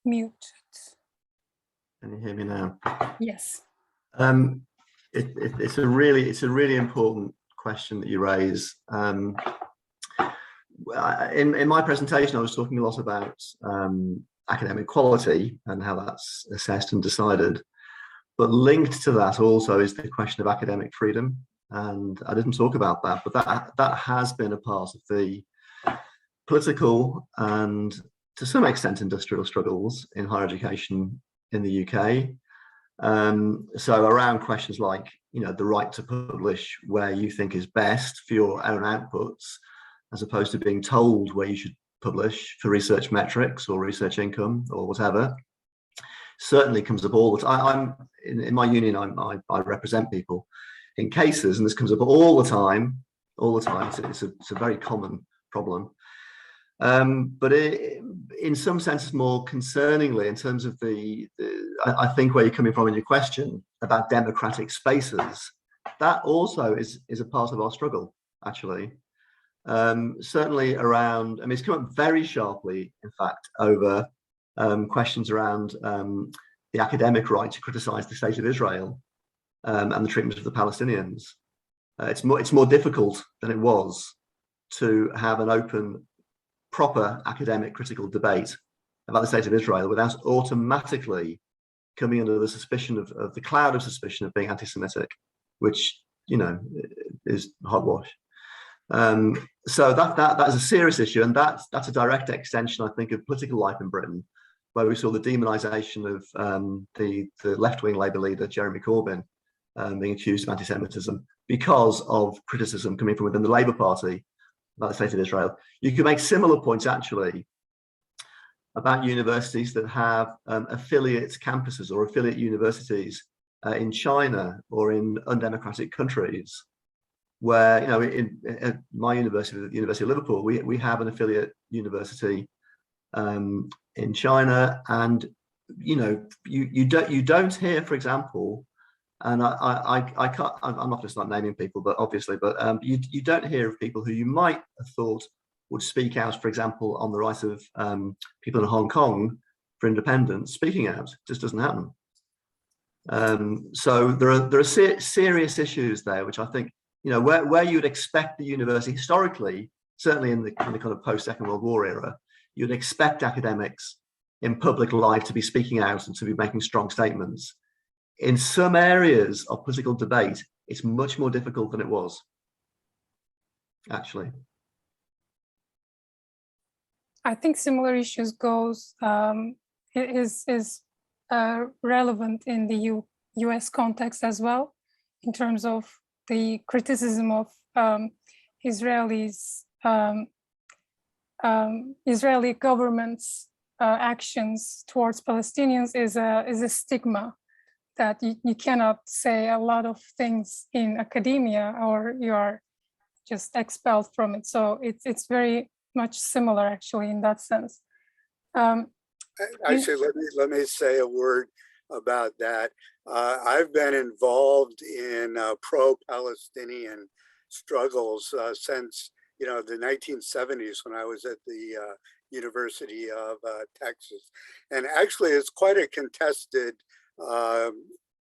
muted. Can you hear me now? Yes. It's a really important question that you raise. In my presentation, I was talking a lot about academic quality and how that's assessed and decided. But linked to that also is the question of academic freedom. And I didn't talk about that, but that has been a part of the political and to some extent industrial struggles in higher education in the UK. So around questions like, the right to publish where you think is best for your own outputs, as opposed to being told where you should publish for research metrics or research income or whatever, certainly comes up all the time. In my union, I represent people in cases, and this comes up all the time. It's a very common problem. But in some senses, more concerningly, in terms of I think where you're coming from in your question about democratic spaces, that also is a part of our struggle, actually. Certainly around, it's come up very sharply, in fact, over questions around the academic right to criticize the state of Israel and the treatment of the Palestinians. It's more difficult than it was to have an open, proper academic critical debate about the state of Israel without automatically coming under the suspicion of the cloud of suspicion of being anti-Semitic, which is hogwash. So that is a serious issue, and that's a direct extension, I think, of political life in Britain, where we saw the demonisation of the left-wing Labour leader Jeremy Corbyn being accused of anti-Semitism because of criticism coming from within the Labour Party about the state of Israel. You could make similar points, actually, about universities that have affiliate campuses or affiliate universities in China or in undemocratic countries, where, in my university, the University of Liverpool, we have an affiliate university in China, and you don't hear, for example, and I can't, I'm not going to start naming people, but obviously, you don't hear of people who you might have thought would speak out, for example, on the right of people in Hong Kong for independence, speaking out. It just doesn't happen. So there are serious issues there, which I think, where you would expect the university historically, certainly in the kind of post-Second World War era, you'd expect academics in public life to be speaking out and to be making strong statements. In some areas of political debate, it's much more difficult than it was, actually. I think similar issues is relevant in the US context as well, in terms of the criticism of Israeli government's actions towards Palestinians is a stigma that you cannot say a lot of things in academia or you are just expelled from it. So it's very much similar, actually, in that sense. Actually, let me say a word about that. I've been involved in pro-Palestinian struggles since the 1970s, when I was at the University of Texas, and actually it's quite a contested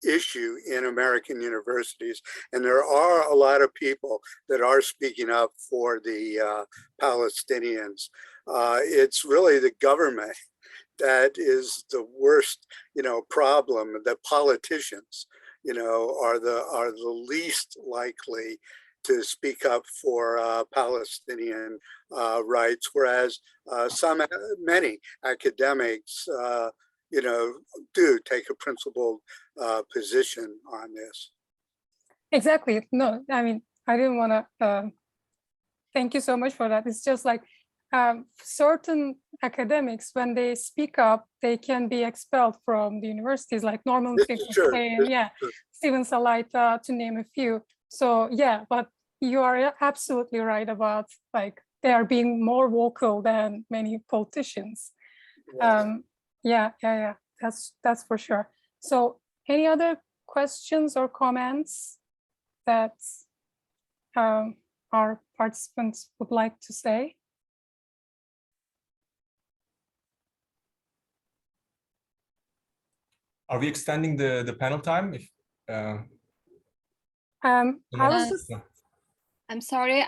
issue in American universities, and there are a lot of people that are speaking up for the Palestinians. It's really the government that is the worst, problem. That politicians, are the least likely to speak up for Palestinian rights, whereas many academics, do take a principled position on this. Exactly. No, I didn't want to. Thank you so much for that. It's just like certain academics, when they speak up, they can be expelled from the universities, like Norman Finkelstein, Steven Salaita, to name a few. So yeah, but you are absolutely right about, like, they are being more vocal than many politicians. Yeah. That's for sure. So any other questions or comments that our participants would like to say? Are we extending the panel time? I was just I'm sorry,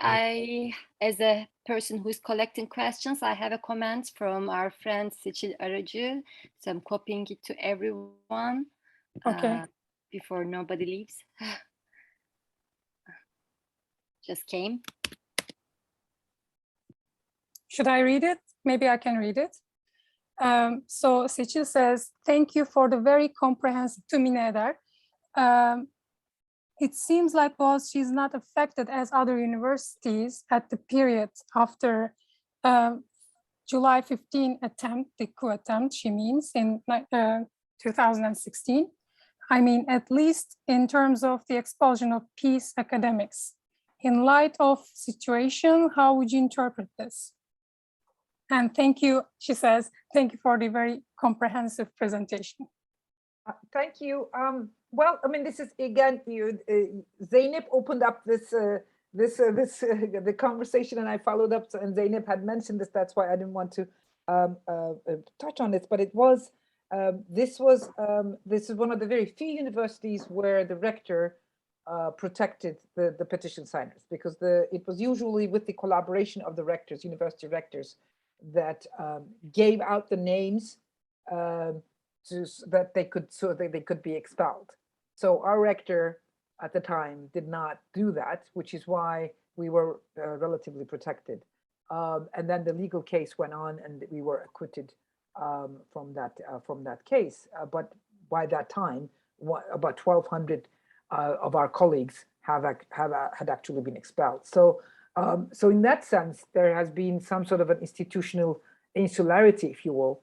as a person who's collecting questions, I have a comment from our friend Seçil Aracı. So I'm copying it to everyone before nobody leaves. Just came. Should I read it? Maybe I can read it. So Seçil says, thank you for the very comprehensive, to Eder. It seems like Boğaziçi is not affected as other universities at the period after July 15 attempt, the coup attempt, she means, in 2016. I mean, at least in terms of the expulsion of peace academics. In light of situation, how would you interpret this? And thank you, she says, thank you for the very comprehensive presentation. Thank you. Well, I mean, this is again, Zeynep opened up the conversation, and I followed up. And Zeynep had mentioned this. That's why I didn't want to touch on this. But it was this is one of the very few universities where the rector protected the petition signers, because it was usually with the collaboration of the rectors, university rectors, that gave out the names so that they could be expelled. So our rector at the time did not do that, which is why we were relatively protected. And then the legal case went on, and we were acquitted from that case. But by that time, about 1,200 of our colleagues had actually been expelled. So in that sense, there has been some sort of an institutional insularity, if you will,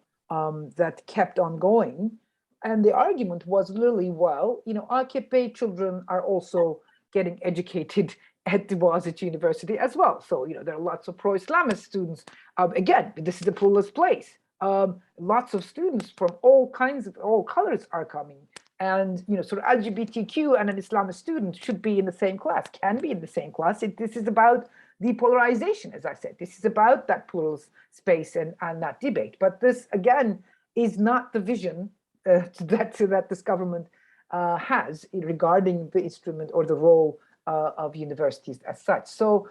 that kept on going. And the argument was really, well, AKP children are also getting educated at the Boğaziçi University as well. So, there are lots of pro-Islamist students. Again, this is a pluralist place. Lots of students from all colors are coming. And, sort of LGBTQ and an Islamist student should be in the same class, can be in the same class. This is about depolarization, as I said. This is about that pluralist space and that debate. But this, again, is not the vision that this government has regarding the instrument or the role of universities as such. So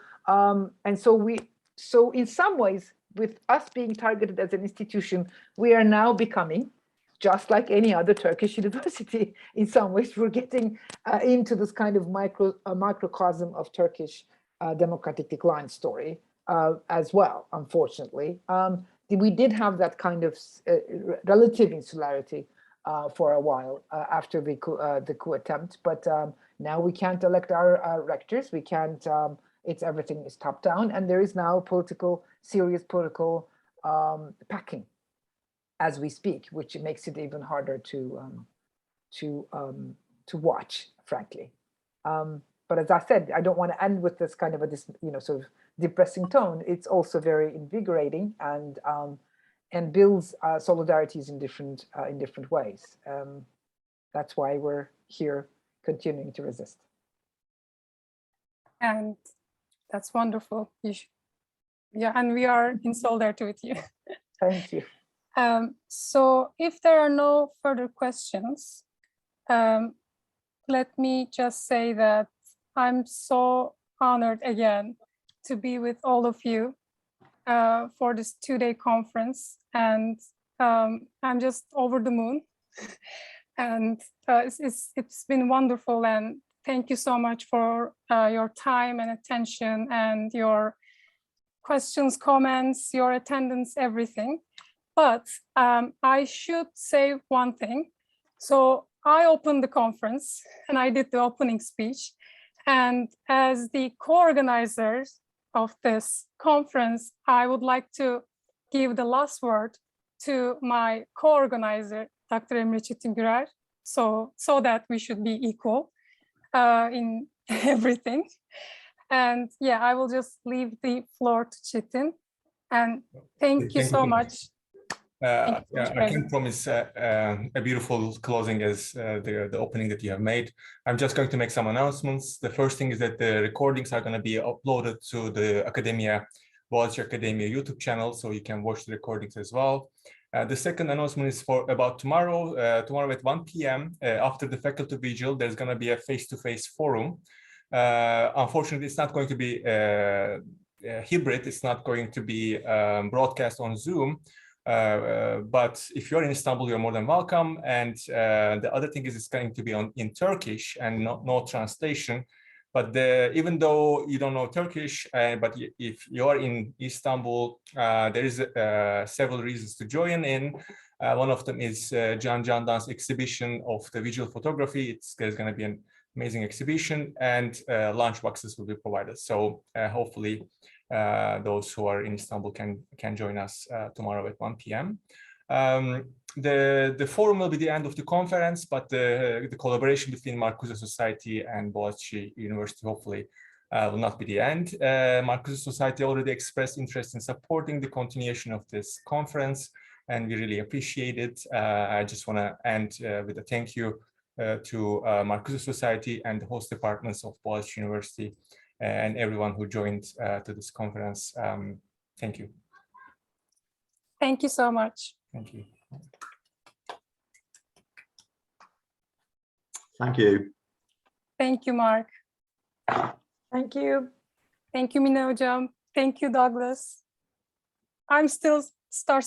in some ways, with us being targeted as an institution, we are now becoming just like any other Turkish university. In some ways, we're getting into this kind of microcosm of Turkish democratic decline story as well, unfortunately. We did have that kind of relative insularity for a while after the coup attempt, but now we can't elect our rectors. We can't. Everything is top down, and there is now serious political packing as we speak, which makes it even harder to watch, frankly. But as I said, I don't want to end with this kind of sort of depressing tone. It's also very invigorating and builds solidarities in different ways. That's why we're here continuing to resist. And that's wonderful. Yeah, and we are in solidarity with you. Thank you. So if there are no further questions, let me just say that I'm so honored again to be with all of you for this 2-day conference, and I'm just over the moon. And it's been wonderful, and thank you so much for your time and attention and your questions, comments, your attendance, everything. But I should say one thing. So I opened the conference and I did the opening speech. And as the co-organizers of this conference, I would like to give the last word to my co-organizer, Dr. Emre Çetin-Gürer, so that we should be equal in everything. And yeah, I will just leave the floor to Çetin. And thank you so much. I can promise a beautiful closing as the opening that you have made. I'm just going to make some announcements. The first thing is that the recordings are going to be uploaded to the Boğaziçi Academia YouTube channel, so you can watch the recordings as well. The second announcement is about tomorrow. Tomorrow at 1 p.m. After the faculty vigil, there's going to be a face-to-face forum Unfortunately, it's not going to be hybrid. It's not going to be broadcast on Zoom. But if you're in Istanbul, you're more than welcome. And the other thing is it's going to be in Turkish and no translation. But even though you don't know Turkish, but if you're in Istanbul, there is several reasons to join in. One of them is Can Candan's exhibition of the visual photography. There's going to be an amazing exhibition, and lunch boxes will be provided. So hopefully those who are in Istanbul can join us tomorrow at 1 p.m. The forum will be the end of the conference, but the collaboration between Marcuse Society and Boğaziçi University hopefully will not be the end. Marcuse Society already expressed interest in supporting the continuation of this conference, and we really appreciate it. I just want to end with a thank you to Marcuse Society and the host departments of Boğaziçi University and everyone who joined to this conference. Thank you. Thank you so much. Thank you. Thank you. Thank you, Mark. Thank you. Thank you, Mine Hocam. Thank you, Douglas. I'm still star-struck